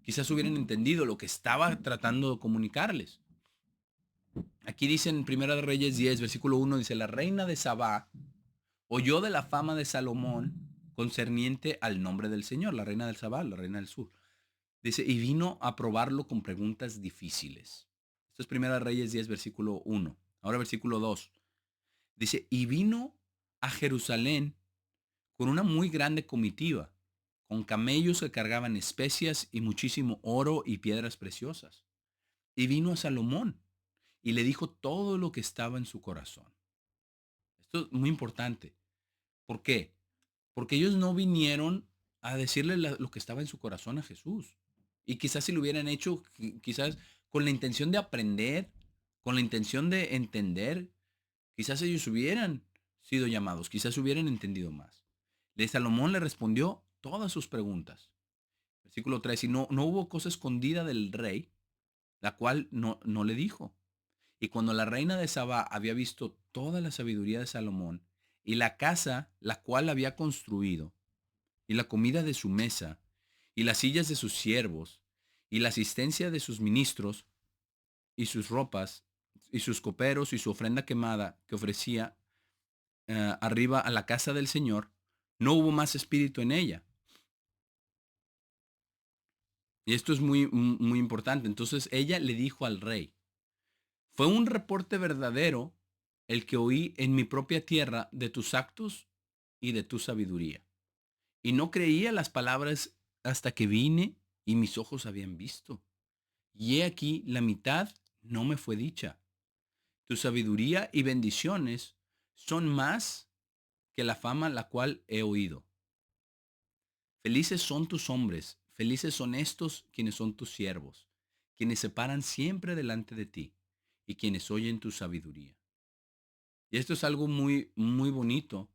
quizás hubieran entendido lo que estaba tratando de comunicarles. Aquí dice en Primera de Reyes 10, versículo 1, dice, la reina de Sabá oyó de la fama de Salomón concerniente al nombre del Señor, la reina del Sabá, la reina del sur. Dice, y vino a probarlo con preguntas difíciles. Esto es Primera de Reyes 10, versículo 1. Ahora versículo 2. Dice, y vino a Jerusalén con una muy grande comitiva, con camellos que cargaban especias y muchísimo oro y piedras preciosas. Y vino a Salomón y le dijo todo lo que estaba en su corazón. Esto es muy importante. ¿Por qué? Porque ellos no vinieron a decirle lo que estaba en su corazón a Jesús. Y quizás si lo hubieran hecho, quizás con la intención de aprender, con la intención de entender, quizás ellos hubieran sido llamados, quizás hubieran entendido más. Salomón le respondió todas sus preguntas. Versículo 3, y no hubo cosa escondida del rey, la cual no le dijo. Y cuando la reina de Sabá había visto toda la sabiduría de Salomón y la casa la cual había construido, y la comida de su mesa, y las sillas de sus siervos, y la asistencia de sus ministros, y sus ropas, y sus coperos, y su ofrenda quemada que ofrecía arriba a la casa del Señor, no hubo más espíritu en ella. Y esto es muy importante. Entonces ella le dijo al rey, fue un reporte verdadero el que oí en mi propia tierra de tus actos y de tu sabiduría. Y no creía las palabras hasta que vine y mis ojos habían visto. Y he aquí la mitad no me fue dicha. Tu sabiduría y bendiciones son más que la fama la cual he oído. Felices son tus hombres, felices son estos quienes son tus siervos, quienes se paran siempre delante de ti y quienes oyen tu sabiduría. Y esto es algo muy bonito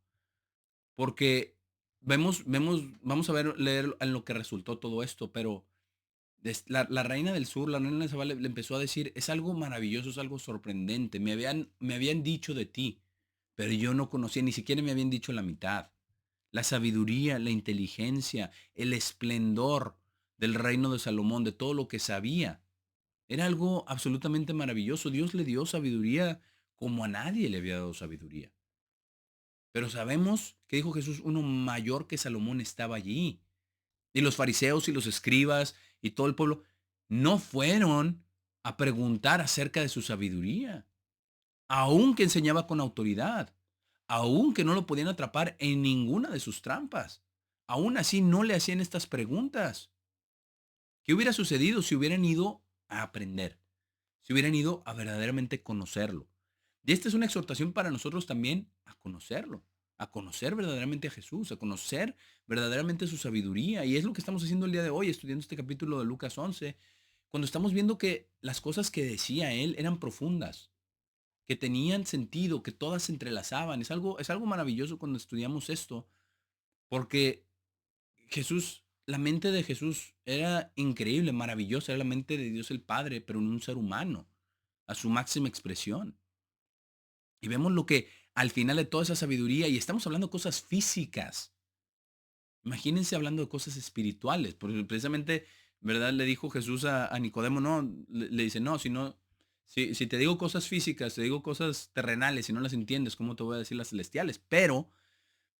porque vamos a leer en lo que resultó todo esto, pero la reina del sur, la reina de Sabá le empezó a decir, es algo maravilloso, es algo sorprendente, me habían dicho de ti, pero yo no conocía, ni siquiera me habían dicho la mitad. La sabiduría, la inteligencia, el esplendor del reino de Salomón, de todo lo que sabía. Era algo absolutamente maravilloso. Dios le dio sabiduría como a nadie le había dado sabiduría. Pero sabemos que dijo Jesús, uno mayor que Salomón estaba allí. Y los fariseos y los escribas y todo el pueblo no fueron a preguntar acerca de su sabiduría, aun que enseñaba con autoridad, aun que no lo podían atrapar en ninguna de sus trampas. Aún así no le hacían estas preguntas. ¿Qué hubiera sucedido si hubieran ido a aprender? Si hubieran ido a verdaderamente conocerlo. Y esta es una exhortación para nosotros también a conocerlo, a conocer verdaderamente a Jesús, a conocer verdaderamente su sabiduría. Y es lo que estamos haciendo el día de hoy, estudiando este capítulo de Lucas 11, cuando estamos viendo que las cosas que decía él eran profundas, que tenían sentido, que todas se entrelazaban. Es algo maravilloso cuando estudiamos esto, porque la mente de Jesús era increíble, maravillosa, era la mente de Dios el Padre, pero en un ser humano, a su máxima expresión. Y vemos lo que al final de toda esa sabiduría, y estamos hablando de cosas físicas. Imagínense hablando de cosas espirituales, porque precisamente, ¿verdad? Le dijo Jesús a Nicodemo, no, le dice, no, si te digo cosas físicas, te digo cosas terrenales, si no las entiendes, ¿cómo te voy a decir las celestiales? Pero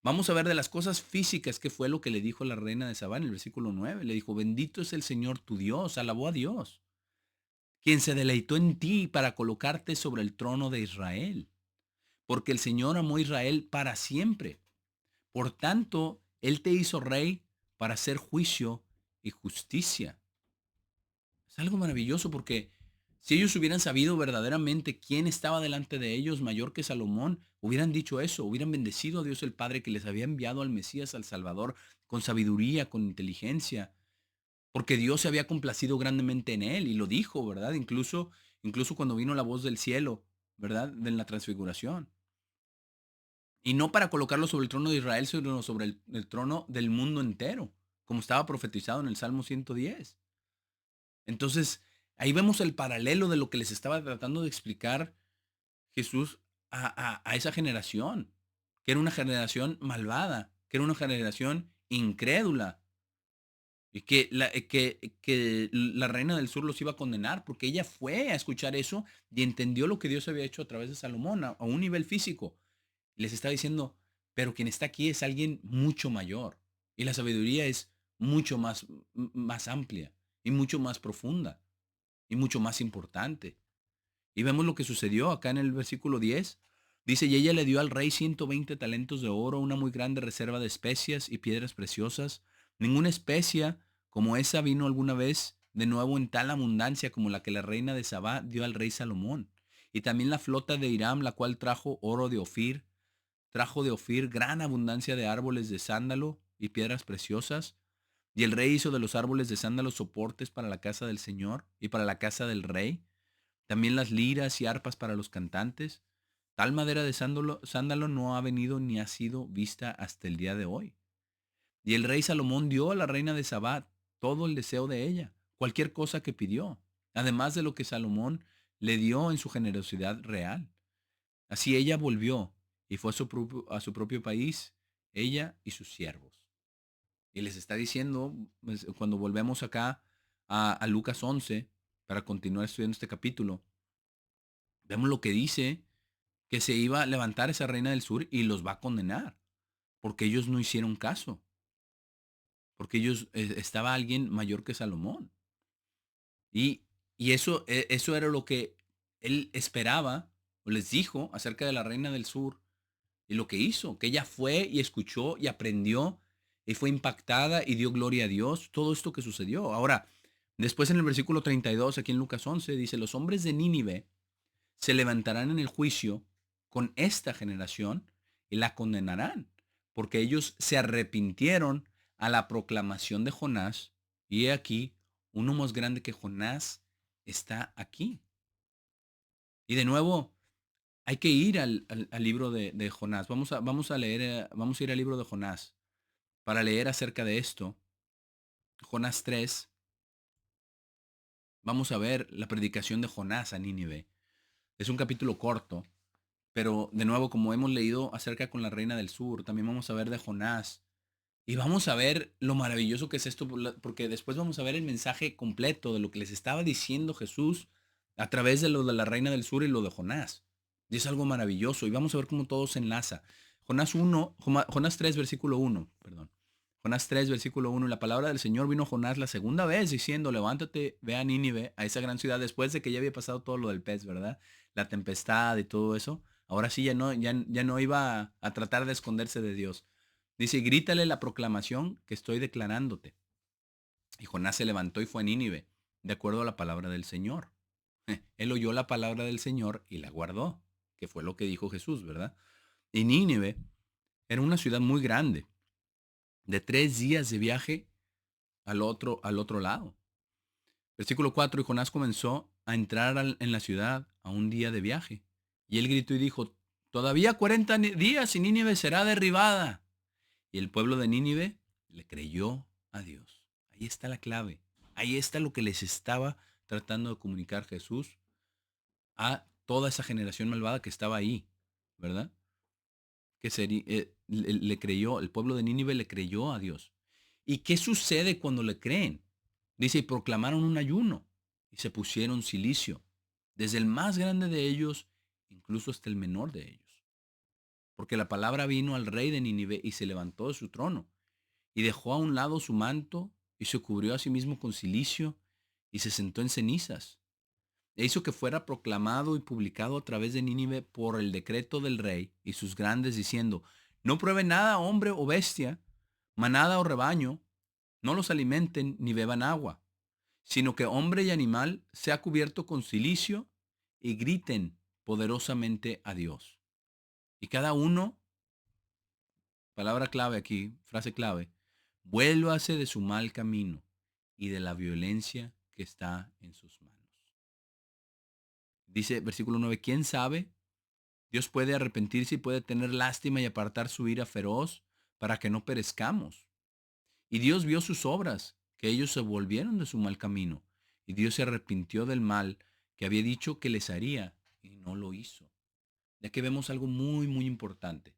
vamos a ver de las cosas físicas que fue lo que le dijo la reina de Sabá en el versículo 9. Le dijo, bendito es el Señor tu Dios, alabó a Dios, quien se deleitó en ti para colocarte sobre el trono de Israel, porque el Señor amó a Israel para siempre. Por tanto, Él te hizo rey para hacer juicio y justicia. Es algo maravilloso porque si ellos hubieran sabido verdaderamente quién estaba delante de ellos mayor que Salomón, hubieran dicho eso, hubieran bendecido a Dios el Padre que les había enviado al Mesías, al Salvador, con sabiduría, con inteligencia, porque Dios se había complacido grandemente en él y lo dijo, ¿verdad? Incluso cuando vino la voz del cielo, ¿verdad? De la transfiguración. Y no para colocarlo sobre el trono de Israel, sino sobre el trono del mundo entero, como estaba profetizado en el Salmo 110. Entonces, ahí vemos el paralelo de lo que les estaba tratando de explicar Jesús a esa generación, que era una generación malvada, que era una generación incrédula, y que la reina del sur los iba a condenar, porque ella fue a escuchar eso y entendió lo que Dios había hecho a través de Salomón a un nivel físico. Les está diciendo, pero quien está aquí es alguien mucho mayor, y la sabiduría es mucho más amplia y mucho más profunda y mucho más importante. Y vemos lo que sucedió acá en el versículo 10. Dice, y ella le dio al rey 120 talentos de oro, una muy grande reserva de especias y piedras preciosas. Ninguna especia como esa vino alguna vez de nuevo en tal abundancia como la que la reina de Sabá dio al rey Salomón. Y también la flota de Hiram, la cual trajo de Ofir gran abundancia de árboles de sándalo y piedras preciosas. Y el rey hizo de los árboles de sándalo soportes para la casa del Señor y para la casa del rey, también las liras y arpas para los cantantes. Tal madera de sándalo no ha venido ni ha sido vista hasta el día de hoy. Y el rey Salomón dio a la reina de Sabá todo el deseo de ella, cualquier cosa que pidió. además de lo que Salomón le dio en su generosidad real. Así ella volvió y fue a su propio país, ella y sus siervos. Y les está diciendo, pues, cuando volvemos acá a Lucas 11, para continuar estudiando este capítulo, vemos lo que dice, que se iba a levantar esa reina del sur y los va a condenar, porque ellos no hicieron caso, porque ellos, estaba alguien mayor que Salomón. Y, y eso era lo que él esperaba, o les dijo acerca de la reina del sur, y lo que hizo, que ella fue y escuchó y aprendió y fue impactada y dio gloria a Dios, todo esto que sucedió. Ahora, después en el versículo 32, aquí en Lucas 11, dice, los hombres de Nínive se levantarán en el juicio con esta generación y la condenarán, porque ellos se arrepintieron a la proclamación de Jonás, y he aquí, uno más grande que Jonás está aquí. Y de nuevo, hay que ir al libro de Jonás. Vamos a leer, vamos a ir al libro de Jonás para leer acerca de esto. Jonás 3. Vamos a ver la predicación de Jonás a Nínive. Es un capítulo corto, pero de nuevo, como hemos leído acerca con la reina del sur, también vamos a ver de Jonás. Y vamos a ver lo maravilloso que es esto, porque después vamos a ver el mensaje completo de lo que les estaba diciendo Jesús a través de lo de la reina del sur y lo de Jonás. Y es algo maravilloso. Y vamos a ver cómo todo se enlaza. Jonás 3, versículo 1, perdón. Jonás 3, versículo 1. La palabra del Señor vino a Jonás la segunda vez diciendo, levántate, ve a Nínive, a esa gran ciudad, después de que ya había pasado todo lo del pez, ¿verdad? La tempestad y todo eso. Ahora sí ya no iba a tratar de esconderse de Dios. Dice, grítale la proclamación que estoy declarándote. Y Jonás se levantó y fue a Nínive, de acuerdo a la palabra del Señor. Él oyó la palabra del Señor y la guardó, que fue lo que dijo Jesús, ¿verdad? Y Nínive era una ciudad muy grande, de 3 días de viaje al otro lado. Versículo 4, y Jonás comenzó a entrar en la ciudad a un día de viaje. Y él gritó y dijo, todavía 40 días y Nínive será derribada. Y el pueblo de Nínive le creyó a Dios. Ahí está la clave. Ahí está lo que les estaba tratando de comunicar Jesús a toda esa generación malvada que estaba ahí, ¿verdad? Que le creyó, el pueblo de Nínive le creyó a Dios. ¿Y qué sucede cuando le creen? Dice, y proclamaron un ayuno y se pusieron cilicio, desde el más grande de ellos, incluso hasta el menor de ellos. Porque la palabra vino al rey de Nínive y se levantó de su trono y dejó a un lado su manto y se cubrió a sí mismo con cilicio y se sentó en cenizas. E hizo que fuera proclamado y publicado a través de Nínive por el decreto del rey y sus grandes, diciendo, no pruebe nada hombre o bestia, manada o rebaño, no los alimenten ni beban agua, sino que hombre y animal sea cubierto con cilicio y griten poderosamente a Dios. Y cada uno, palabra clave aquí, frase clave, vuélvase de su mal camino y de la violencia que está en sus manos. Dice versículo 9, ¿quién sabe? Dios puede arrepentirse y puede tener lástima y apartar su ira feroz para que no perezcamos. Y Dios vio sus obras, que ellos se volvieron de su mal camino, y Dios se arrepintió del mal que había dicho que les haría, y no lo hizo. Ya que vemos algo muy, muy importante,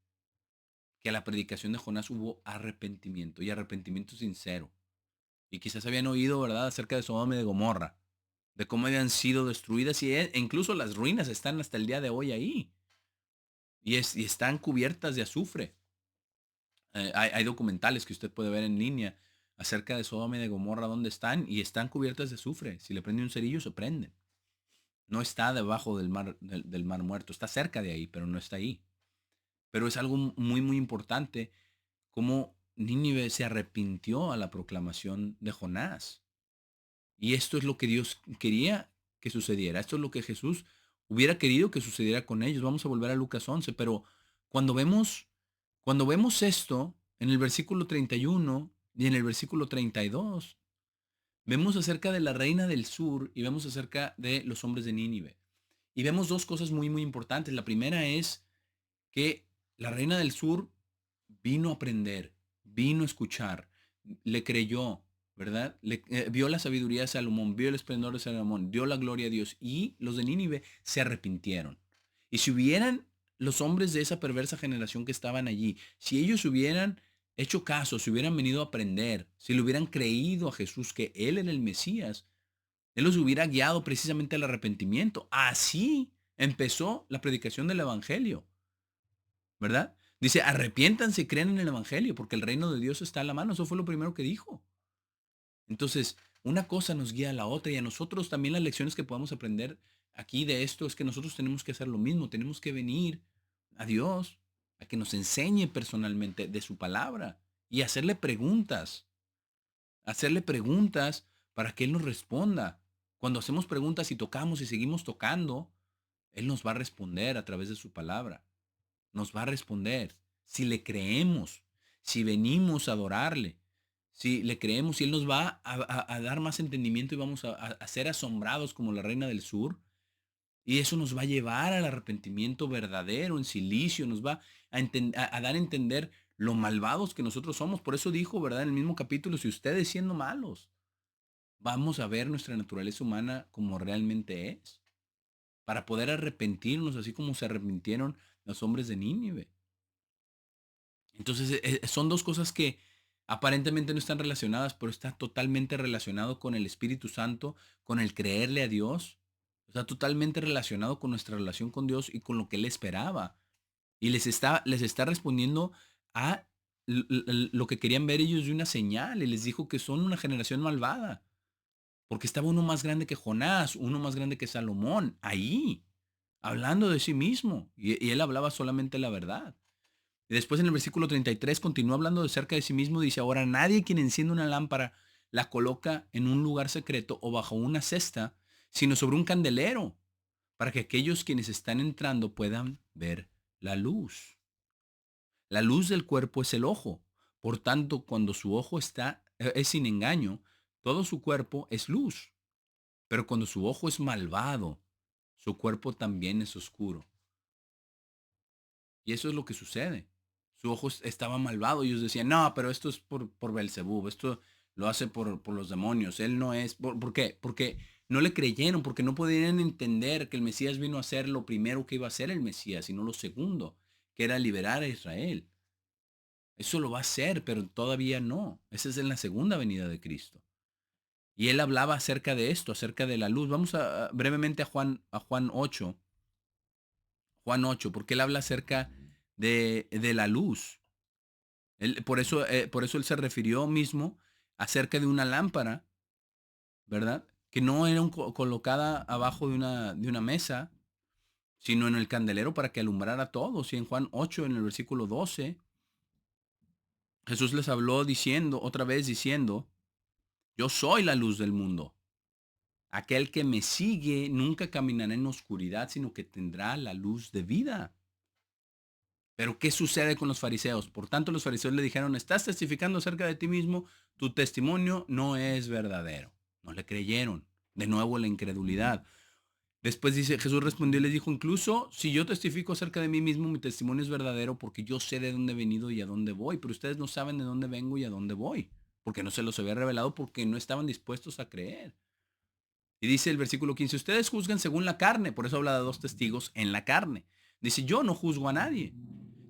que a la predicación de Jonás hubo arrepentimiento, y arrepentimiento sincero. Y quizás habían oído, ¿verdad?, acerca de Sodoma y de Gomorra, de cómo habían sido destruidas, e incluso las ruinas están hasta el día de hoy ahí, y están cubiertas de azufre. Hay documentales que usted puede ver en línea acerca de Sodoma y de Gomorra, donde están, y están cubiertas de azufre. Si le prende un cerillo, se prenden. No está debajo del mar muerto, está cerca de ahí, pero no está ahí. Pero es algo muy, muy importante, como Nínive se arrepintió a la proclamación de Jonás. Y esto es lo que Dios quería que sucediera. Esto es lo que Jesús hubiera querido que sucediera con ellos. Vamos a volver a Lucas 11, pero cuando vemos, cuando vemos esto en el versículo 31 y en el versículo 32, vemos acerca de la reina del sur y vemos acerca de los hombres de Nínive. Y vemos dos cosas muy, muy importantes. La primera es que la reina del sur vino a aprender, vino a escuchar, le creyó, ¿verdad? Vio la sabiduría de Salomón, vio el esplendor de Salomón, dio la gloria a Dios y los de Nínive se arrepintieron. Y si hubieran los hombres de esa perversa generación que estaban allí, si ellos hubieran hecho caso, si hubieran venido a aprender, si le hubieran creído a Jesús que Él era el Mesías, Él los hubiera guiado precisamente al arrepentimiento. Así empezó la predicación del Evangelio, ¿verdad? Dice, arrepiéntanse y crean en el Evangelio, porque el reino de Dios está a la mano. Eso fue lo primero que dijo. Entonces, una cosa nos guía a la otra y a nosotros también las lecciones que podamos aprender aquí de esto es que nosotros tenemos que hacer lo mismo, tenemos que venir a Dios a que nos enseñe personalmente de su palabra y hacerle preguntas para que Él nos responda. Cuando hacemos preguntas y tocamos y seguimos tocando, Él nos va a responder a través de su palabra, nos va a responder si le creemos, si venimos a adorarle, si le creemos y Él nos va a dar más entendimiento y vamos a ser asombrados como la reina del sur. Y eso nos va a llevar al arrepentimiento verdadero en silicio, nos va a dar a entender lo malvados que nosotros somos. Por eso dijo, ¿verdad? En el mismo capítulo, si ustedes siendo malos, vamos a ver nuestra naturaleza humana como realmente es, para poder arrepentirnos, así como se arrepintieron los hombres de Nínive. Entonces, son dos cosas que aparentemente no están relacionadas, pero está totalmente relacionado con el Espíritu Santo, con el creerle a Dios. Está totalmente relacionado con nuestra relación con Dios y con lo que Él esperaba. Y les está respondiendo a lo que querían ver ellos de una señal. Y les dijo que son una generación malvada. Porque estaba uno más grande que Jonás, uno más grande que Salomón, ahí, hablando de sí mismo. Y él hablaba solamente la verdad. Y después en el versículo 33 continúa hablando de cerca de sí mismo. Dice, ahora nadie quien enciende una lámpara la coloca en un lugar secreto o bajo una cesta, sino sobre un candelero, para que aquellos quienes están entrando puedan ver la luz. La luz del cuerpo es el ojo. Por tanto, cuando su ojo es sin engaño, todo su cuerpo es luz. Pero cuando su ojo es malvado, su cuerpo también es oscuro. Y eso es lo que sucede. Su ojo estaba malvado y ellos decían, no, pero esto es por Belzebub, esto lo hace por los demonios, él no es. ¿Por qué? Porque no le creyeron, porque no podían entender que el Mesías vino a ser lo primero que iba a ser el Mesías, sino lo segundo, que era liberar a Israel. Eso lo va a hacer, pero todavía no. Esa es en la segunda venida de Cristo. Y él hablaba acerca de esto, acerca de la luz. Vamos brevemente a Juan 8. Juan 8, porque él habla acerca de la luz. Por eso él se refirió mismo acerca de una lámpara, ¿verdad? Que no era colocada abajo de una mesa, sino en el candelero para que alumbrara a todos. Y en Juan 8, en el versículo 12, Jesús les habló diciendo, otra vez diciendo, yo soy la luz del mundo. Aquel que me sigue nunca caminará en oscuridad, sino que tendrá la luz de vida. Pero ¿qué sucede con los fariseos? Por tanto, los fariseos le dijeron, estás testificando acerca de ti mismo, tu testimonio no es verdadero. No le creyeron. De nuevo la incredulidad. Después dice, Jesús respondió y les dijo, incluso si yo testifico acerca de mí mismo, mi testimonio es verdadero porque yo sé de dónde he venido y a dónde voy, pero ustedes no saben de dónde vengo y a dónde voy, porque no se los había revelado porque no estaban dispuestos a creer. Y dice el versículo 15, ustedes juzgan según la carne, por eso habla de dos testigos en la carne. Dice, yo no juzgo a nadie.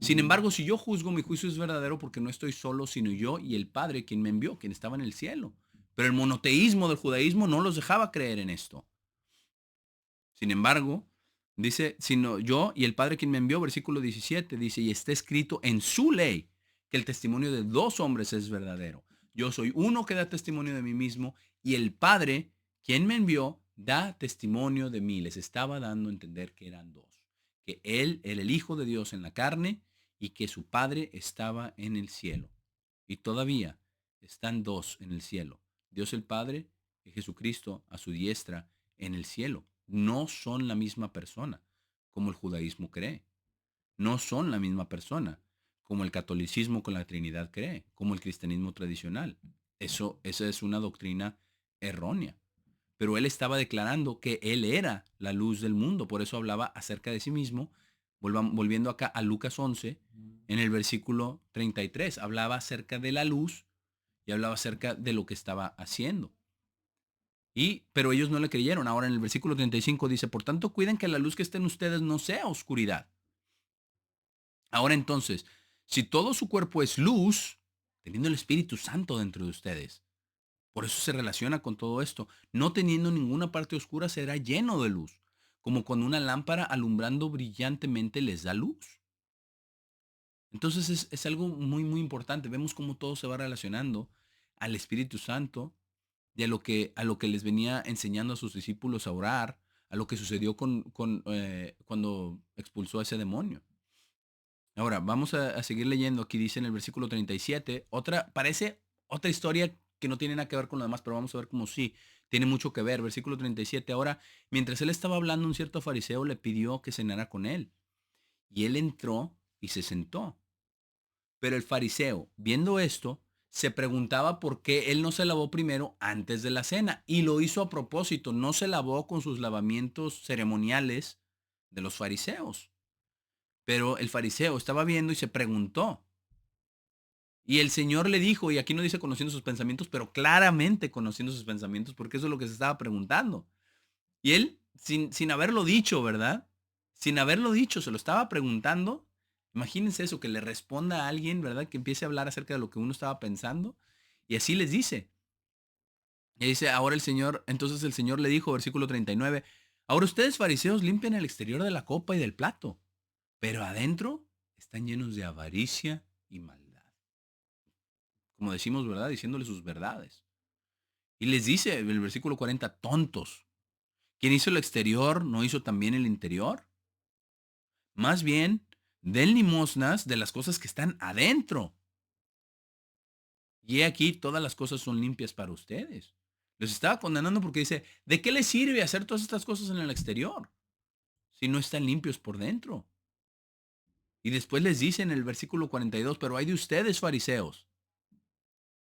Sin embargo, si yo juzgo, mi juicio es verdadero porque no estoy solo, sino yo y el Padre quien me envió, quien estaba en el cielo. Pero el monoteísmo del judaísmo no los dejaba creer en esto. Sin embargo, dice, sino yo y el Padre quien me envió, versículo 17, dice, y está escrito en su ley que el testimonio de dos hombres es verdadero. Yo soy uno que da testimonio de mí mismo y el Padre quien me envió da testimonio de mí. Les estaba dando a entender que eran dos, que Él era el Hijo de Dios en la carne y que su Padre estaba en el cielo. Y todavía están dos en el cielo, Dios el Padre y Jesucristo a su diestra en el cielo. No son la misma persona, como el judaísmo cree. No son la misma persona, como el catolicismo con la Trinidad cree, como el cristianismo tradicional. Esa es una doctrina errónea. Pero él estaba declarando que él era la luz del mundo. Por eso hablaba acerca de sí mismo. Volviendo acá a Lucas 11, en el versículo 33, hablaba acerca de la luz y hablaba acerca de lo que estaba haciendo. Pero ellos no le creyeron. Ahora en el versículo 35 dice, por tanto, cuiden que la luz que esté en ustedes no sea oscuridad. Ahora entonces, si todo su cuerpo es luz, teniendo el Espíritu Santo dentro de ustedes, por eso se relaciona con todo esto, no teniendo ninguna parte oscura será lleno de luz, como cuando una lámpara alumbrando brillantemente les da luz. Entonces es algo muy, muy importante. Vemos cómo todo se va relacionando al Espíritu Santo y a lo que les venía enseñando a sus discípulos a orar, a lo que sucedió cuando expulsó a ese demonio. Ahora, vamos a seguir leyendo. Aquí dice en el versículo 37, parece otra historia que no tiene nada que ver con lo demás, pero vamos a ver cómo sí, tiene mucho que ver. Versículo 37, ahora, mientras él estaba hablando, un cierto fariseo le pidió que cenara con él. Y él entró y se sentó. Pero el fariseo, viendo esto, se preguntaba por qué él no se lavó primero antes de la cena. Y lo hizo a propósito, no se lavó con sus lavamientos ceremoniales de los fariseos. Pero el fariseo estaba viendo y se preguntó. Y el Señor le dijo, y aquí no dice conociendo sus pensamientos, pero claramente conociendo sus pensamientos, porque eso es lo que se estaba preguntando. Y él, sin haberlo dicho, ¿verdad? Sin haberlo dicho, se lo estaba preguntando. Imagínense eso, que le responda a alguien, ¿verdad? Que empiece a hablar acerca de lo que uno estaba pensando. Y así les dice. Y dice, ahora entonces el Señor le dijo, versículo 39, ahora ustedes fariseos limpian el exterior de la copa y del plato, pero adentro están llenos de avaricia y maldad. Como decimos, ¿verdad? Diciéndole sus verdades. Y les dice el versículo 40, tontos. ¿Quién hizo el exterior no hizo también el interior? Más bien, den limosnas de las cosas que están adentro. Y he aquí, todas las cosas son limpias para ustedes. Los estaba condenando porque dice, ¿de qué les sirve hacer todas estas cosas en el exterior si no están limpios por dentro? Y después les dice en el versículo 42, pero hay de ustedes, fariseos,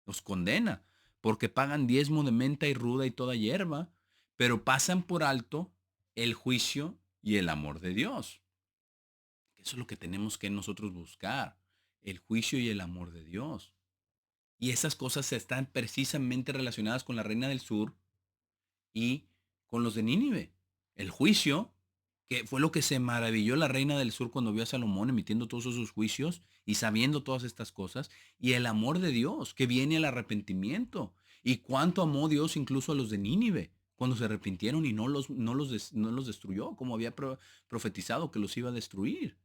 los condena, porque pagan diezmo de menta y ruda y toda hierba, pero pasan por alto el juicio y el amor de Dios. Eso es lo que tenemos que nosotros buscar, el juicio y el amor de Dios. Y esas cosas están precisamente relacionadas con la reina del sur y con los de Nínive. El juicio, que fue lo que se maravilló la reina del sur cuando vio a Salomón emitiendo todos esos juicios y sabiendo todas estas cosas, y el amor de Dios, que viene al arrepentimiento. Y cuánto amó Dios incluso a los de Nínive cuando se arrepintieron y no los destruyó, como había profetizado que los iba a destruir.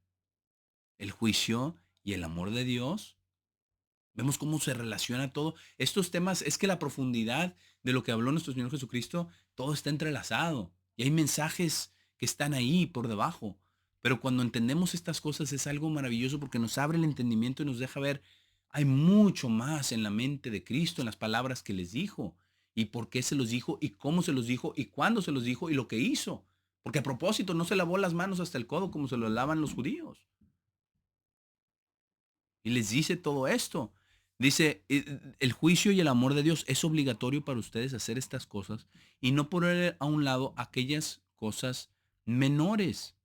El juicio y el amor de Dios. Vemos cómo se relaciona todo. Estos temas, es que la profundidad de lo que habló nuestro Señor Jesucristo, todo está entrelazado. Y hay mensajes que están ahí por debajo. Pero cuando entendemos estas cosas es algo maravilloso porque nos abre el entendimiento y nos deja ver, hay mucho más en la mente de Cristo, en las palabras que les dijo, y por qué se los dijo, y cómo se los dijo, y cuándo se los dijo, y lo que hizo. Porque a propósito, no se lavó las manos hasta el codo como se lo lavan los judíos. Y les dice todo esto. Dice, el juicio y el amor de Dios es obligatorio para ustedes hacer estas cosas y no poner a un lado aquellas cosas menores.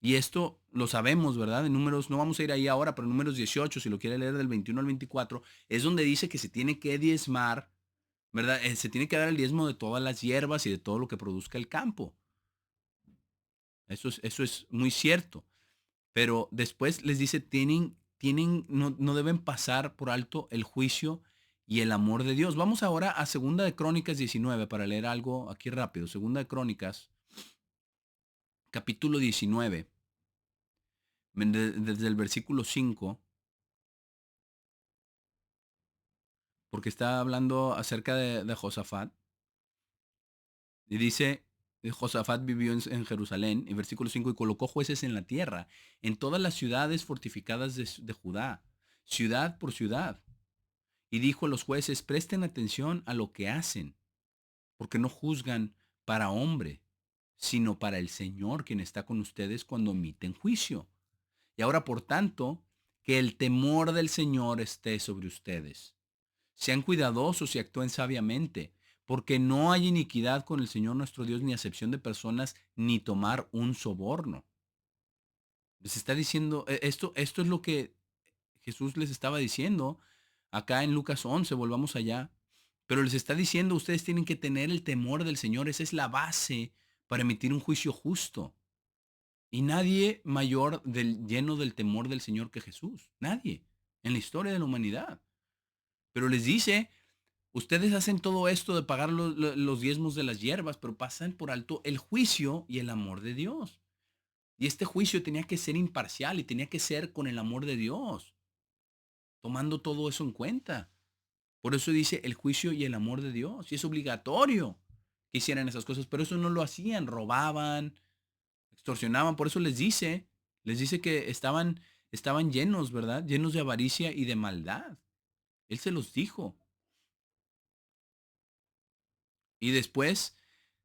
Y esto lo sabemos, ¿verdad? En números, no vamos a ir ahí ahora, pero en números 18, si lo quiere leer del 21 al 24, es donde dice que se tiene que diezmar, ¿verdad? Se tiene que dar el diezmo de todas las hierbas y de todo lo que produzca el campo. Eso es muy cierto. Pero después les dice, no deben pasar por alto el juicio y el amor de Dios. Vamos ahora a Segunda de Crónicas 19 para leer algo aquí rápido. Segunda de Crónicas, capítulo 19, desde el versículo 5, porque está hablando acerca de Josafat. Y dice, Josafat vivió en Jerusalén, en versículo 5, y colocó jueces en la tierra, en todas las ciudades fortificadas de Judá, ciudad por ciudad. Y dijo a los jueces, presten atención a lo que hacen, porque no juzgan para hombre, sino para el Señor quien está con ustedes cuando emiten juicio. Y ahora, por tanto, que el temor del Señor esté sobre ustedes. Sean cuidadosos y actúen sabiamente, porque no hay iniquidad con el Señor nuestro Dios, ni acepción de personas, ni tomar un soborno. Les está diciendo, esto es lo que Jesús les estaba diciendo Acá en Lucas 11, volvamos allá. Pero les está diciendo, ustedes tienen que tener el temor del Señor. Esa es la base para emitir un juicio justo. Y nadie mayor lleno del temor del Señor que Jesús. Nadie en la historia de la humanidad. Pero les dice, ustedes hacen todo esto de pagar los diezmos de las hierbas, pero pasan por alto el juicio y el amor de Dios. Y este juicio tenía que ser imparcial y tenía que ser con el amor de Dios, tomando todo eso en cuenta. Por eso dice el juicio y el amor de Dios. Y es obligatorio que hicieran esas cosas, pero eso no lo hacían, robaban, extorsionaban. Por eso les dice que estaban llenos, ¿verdad? Llenos de avaricia y de maldad. Él se los dijo. Y después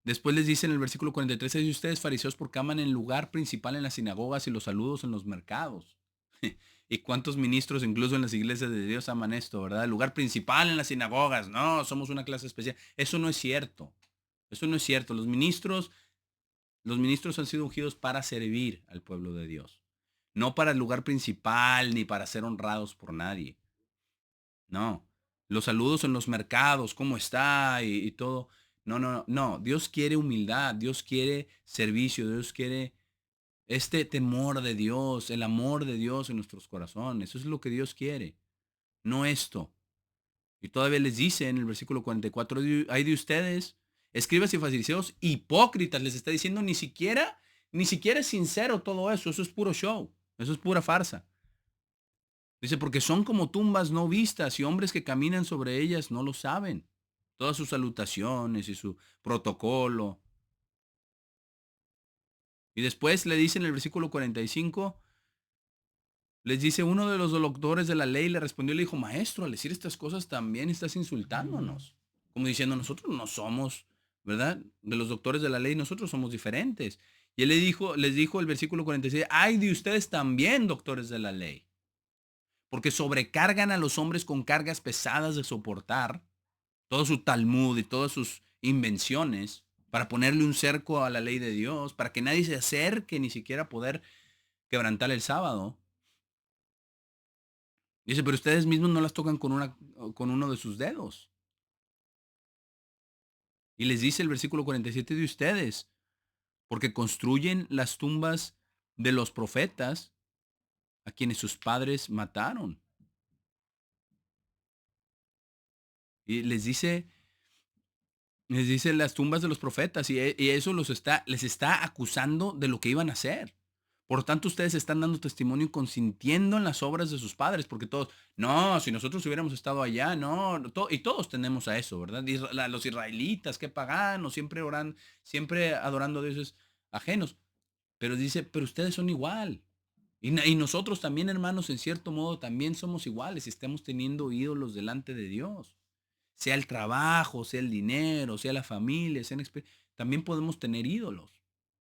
les dice en el versículo 43, y ustedes fariseos porque aman el lugar principal en las sinagogas y los saludos en los mercados. ¿Y cuántos ministros incluso en las iglesias de Dios aman esto, verdad? El lugar principal en las sinagogas. No, somos una clase especial. Eso no es cierto. Eso no es cierto. Los ministros han sido ungidos para servir al pueblo de Dios. No para el lugar principal ni para ser honrados por nadie. No. Los saludos en los mercados, ¿cómo está? Y todo. No, no, no, no. Dios quiere humildad, Dios quiere servicio, Dios quiere este temor de Dios, el amor de Dios en nuestros corazones. Eso es lo que Dios quiere, no esto. Y todavía les dice en el versículo 44, hay de ustedes, escribas y fariseos hipócritas, les está diciendo ni siquiera es sincero todo eso es puro show, eso es pura farsa. Dice, porque son como tumbas no vistas y hombres que caminan sobre ellas no lo saben. Todas sus salutaciones y su protocolo. Y después le dice en el versículo 45, les dice, uno de los doctores de la ley le respondió y le dijo, maestro, al decir estas cosas también estás insultándonos. Como diciendo, nosotros no somos, ¿verdad? De los doctores de la ley, nosotros somos diferentes. Y él les dijo el versículo 46, ay de ustedes también, doctores de la ley, porque sobrecargan a los hombres con cargas pesadas de soportar, todo su Talmud y todas sus invenciones, para ponerle un cerco a la ley de Dios, para que nadie se acerque ni siquiera a poder quebrantar el sábado. Dice, pero ustedes mismos no las tocan con uno de sus dedos. Y les dice el versículo 47 de ustedes, porque construyen las tumbas de los profetas a quienes sus padres mataron. Y les dice las tumbas de los profetas y eso les está acusando de lo que iban a hacer. Por tanto, ustedes están dando testimonio y consintiendo en las obras de sus padres, porque todos, no, si nosotros hubiéramos estado allá, no, y todos tenemos a eso, ¿verdad? Los israelitas, que paganos, siempre oran, siempre adorando a dioses ajenos. Pero dice, pero ustedes son igual. Y nosotros también, hermanos, en cierto modo, también somos iguales y estamos teniendo ídolos delante de Dios. Sea el trabajo, sea el dinero, sea la familia, también podemos tener ídolos.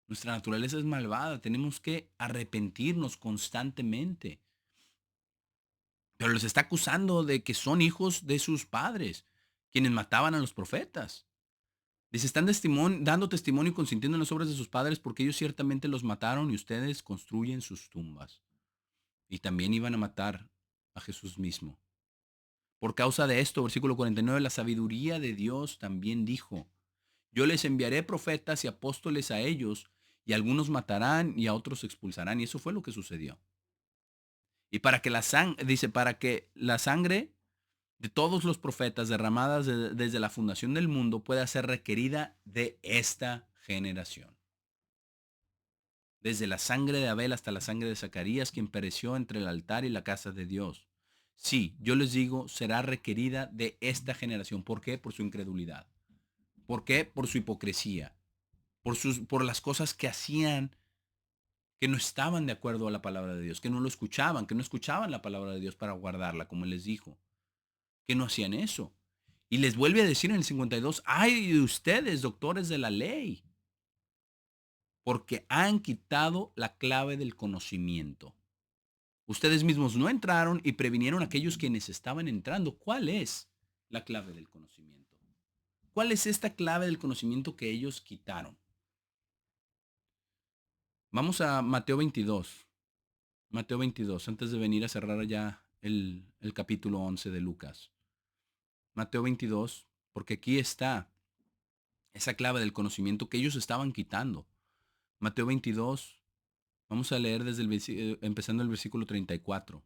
Nuestra naturaleza es malvada, tenemos que arrepentirnos constantemente. Pero les está acusando de que son hijos de sus padres, quienes mataban a los profetas. Les están dando testimonio y consintiendo en las obras de sus padres porque ellos ciertamente los mataron y ustedes construyen sus tumbas. Y también iban a matar a Jesús mismo. Por causa de esto, versículo 49, la sabiduría de Dios también dijo, yo les enviaré profetas y apóstoles a ellos, y algunos matarán y a otros expulsarán. Y eso fue lo que sucedió. Y para que la sangre de todos los profetas derramadas desde la fundación del mundo pueda ser requerida de esta generación. Desde la sangre de Abel hasta la sangre de Zacarías, quien pereció entre el altar y la casa de Dios. Sí, yo les digo, será requerida de esta generación. ¿Por qué? Por su incredulidad. ¿Por qué? Por su hipocresía. Por las cosas que hacían que no estaban de acuerdo a la palabra de Dios, que no lo escuchaban, que no escuchaban la palabra de Dios para guardarla, como Él les dijo, que no hacían eso. Y les vuelve a decir en el 52, ay de ustedes, doctores de la ley, porque han quitado la clave del conocimiento. Ustedes mismos no entraron y previnieron a aquellos quienes estaban entrando. ¿Cuál es la clave del conocimiento? ¿Cuál es esta clave del conocimiento que ellos quitaron? Vamos a Mateo 22. Mateo 22, antes de venir a cerrar ya el capítulo 11 de Lucas. Mateo 22, porque aquí está esa clave del conocimiento que ellos estaban quitando. Mateo 22, vamos a leer desde empezando el versículo 34.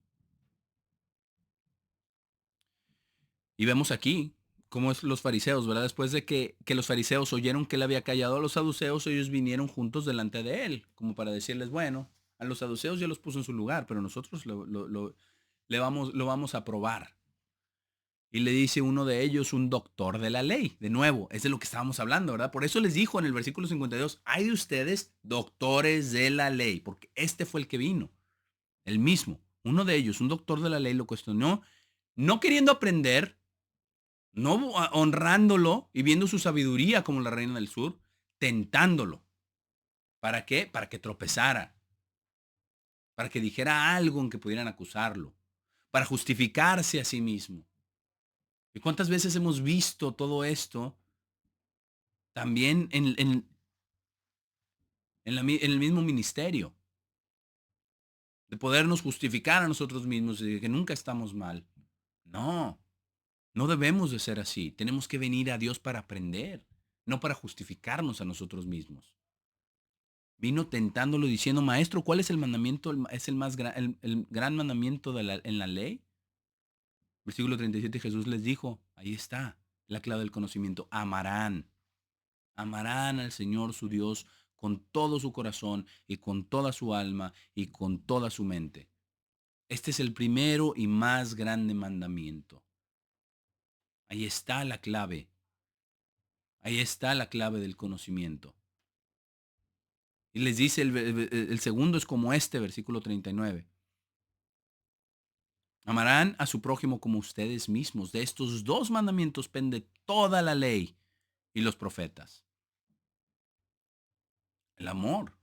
Y vemos aquí cómo es los fariseos, ¿verdad? Después de que los fariseos oyeron que él había callado a los saduceos, ellos vinieron juntos delante de él, como para decirles, bueno, a los saduceos ya los puso en su lugar, pero nosotros lo vamos a probar. Y le dice uno de ellos, un doctor de la ley. De nuevo, es de lo que estábamos hablando, ¿verdad? Por eso les dijo en el versículo 52, hay de ustedes doctores de la ley, porque este fue el que vino, el mismo. Uno de ellos, un doctor de la ley, lo cuestionó, no queriendo aprender, no honrándolo y viendo su sabiduría como la reina del sur, tentándolo. ¿Para qué? Para que tropezara, para que dijera algo en que pudieran acusarlo, para justificarse a sí mismo. ¿Y cuántas veces hemos visto todo esto también en el mismo ministerio? De podernos justificar a nosotros mismos y de que nunca estamos mal. No, no debemos de ser así. Tenemos que venir a Dios para aprender, no para justificarnos a nosotros mismos. Vino tentándolo diciendo, maestro, ¿cuál es el mandamiento? ¿Es el gran mandamiento en la ley? Versículo 37, Jesús les dijo, ahí está la clave del conocimiento, amarán. Amarán al Señor su Dios con todo su corazón y con toda su alma y con toda su mente. Este es el primero y más grande mandamiento. Ahí está la clave. Ahí está la clave del conocimiento. Y les dice, el segundo es como este, versículo 39. Amarán a su prójimo como ustedes mismos. De estos dos mandamientos pende toda la ley y los profetas. El amor.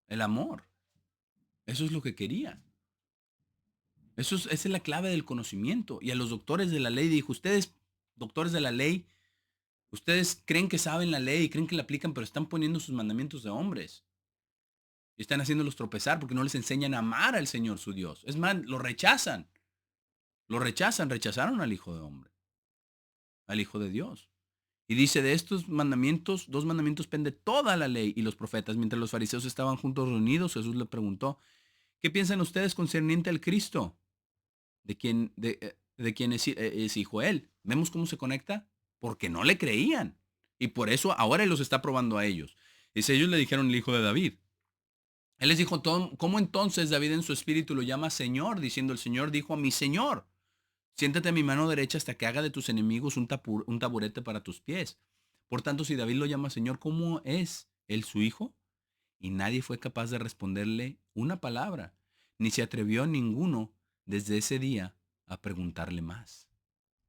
El amor. Eso es lo que quería. Esa es la clave del conocimiento. Y a los doctores de la ley dijo, ustedes, doctores de la ley, ustedes creen que saben la ley y creen que la aplican, pero están poniendo sus mandamientos de hombres. Y están haciéndolos tropezar porque no les enseñan a amar al Señor su Dios. Es más, lo rechazan. Lo rechazan, rechazaron al Hijo de Hombre, al Hijo de Dios. Y dice, de estos mandamientos, dos mandamientos pende toda la ley y los profetas. Mientras los fariseos estaban juntos reunidos, Jesús le preguntó, ¿qué piensan ustedes concerniente al Cristo? De quién es hijo él. ¿Vemos cómo se conecta? Porque no le creían. Y por eso ahora él los está probando a ellos. Dice, ellos le dijeron el hijo de David. Él les dijo, ¿cómo entonces David en su espíritu lo llama Señor? Diciendo, el Señor dijo a mi Señor, siéntate a mi mano derecha hasta que haga de tus enemigos un taburete para tus pies. Por tanto, si David lo llama Señor, ¿cómo es él su hijo? Y nadie fue capaz de responderle una palabra, ni se atrevió ninguno desde ese día a preguntarle más.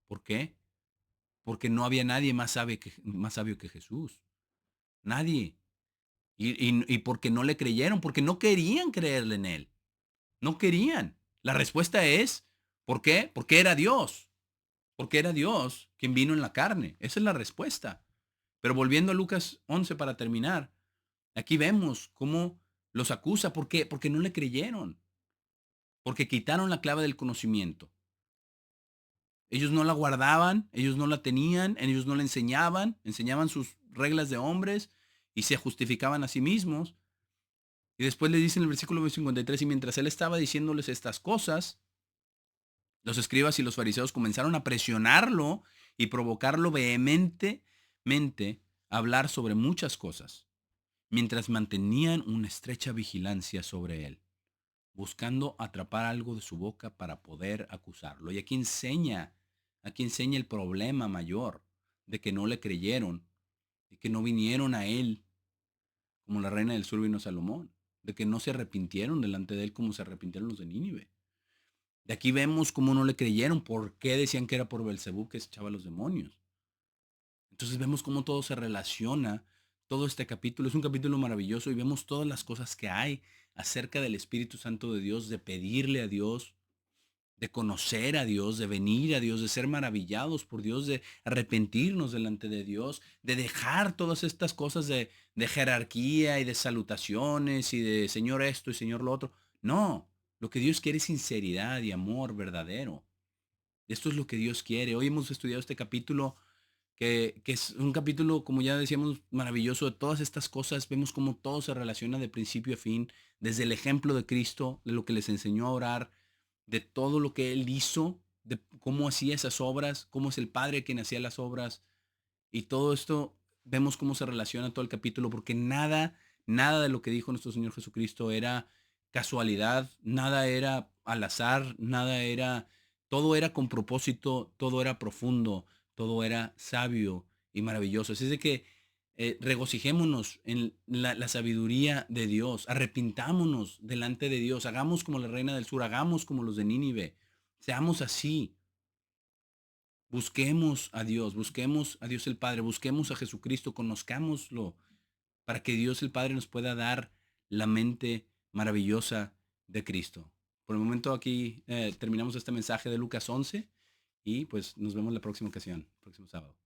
¿Por qué? Porque no había nadie más sabio que Jesús. Nadie. Y porque no le creyeron, porque no querían creerle en él. No querían. La respuesta es, ¿por qué? Porque era Dios. Porque era Dios quien vino en la carne. Esa es la respuesta. Pero volviendo a Lucas 11 para terminar, aquí vemos cómo los acusa. ¿Por qué? Porque no le creyeron. Porque quitaron la clave del conocimiento. Ellos no la guardaban, ellos no la tenían, ellos no la enseñaban sus reglas de hombres y se justificaban a sí mismos. Y después le dice en el versículo 53, y mientras él estaba diciéndoles estas cosas, los escribas y los fariseos comenzaron a presionarlo y provocarlo vehementemente a hablar sobre muchas cosas, mientras mantenían una estrecha vigilancia sobre él, buscando atrapar algo de su boca para poder acusarlo. Y aquí enseña el problema mayor de que no le creyeron, de que no vinieron a él como la reina del sur vino Salomón, de que no se arrepintieron delante de él como se arrepintieron los de Nínive. De aquí vemos cómo no le creyeron, por qué decían que era por Belcebú que se echaba a los demonios. Entonces vemos cómo todo se relaciona. Todo este capítulo es un capítulo maravilloso y vemos todas las cosas que hay acerca del Espíritu Santo de Dios, de pedirle a Dios, de conocer a Dios, de venir a Dios, de ser maravillados por Dios, de arrepentirnos delante de Dios, de dejar todas estas cosas de jerarquía y de salutaciones y de Señor esto y Señor lo otro. No, Lo que Dios quiere es sinceridad y amor verdadero. Esto es lo que Dios quiere. Hoy hemos estudiado este capítulo que es un capítulo, como ya decíamos, maravilloso de todas estas cosas. Vemos cómo todo se relaciona de principio a fin, desde el ejemplo de Cristo, de lo que les enseñó a orar, de todo lo que Él hizo, de cómo hacía esas obras, cómo es el Padre quien hacía las obras. Y todo esto vemos cómo se relaciona todo el capítulo, porque nada de lo que dijo nuestro Señor Jesucristo era casualidad, nada era al azar, todo era con propósito, todo era profundo, todo era sabio y maravilloso. Así es de que regocijémonos en la sabiduría de Dios, arrepintámonos delante de Dios, hagamos como la reina del sur, hagamos como los de Nínive, seamos así. Busquemos a Dios el Padre, busquemos a Jesucristo, conozcámoslo, para que Dios el Padre nos pueda dar la mente maravillosa de Cristo. Por el momento aquí terminamos este mensaje de Lucas 11 y pues nos vemos la próxima ocasión, próximo sábado.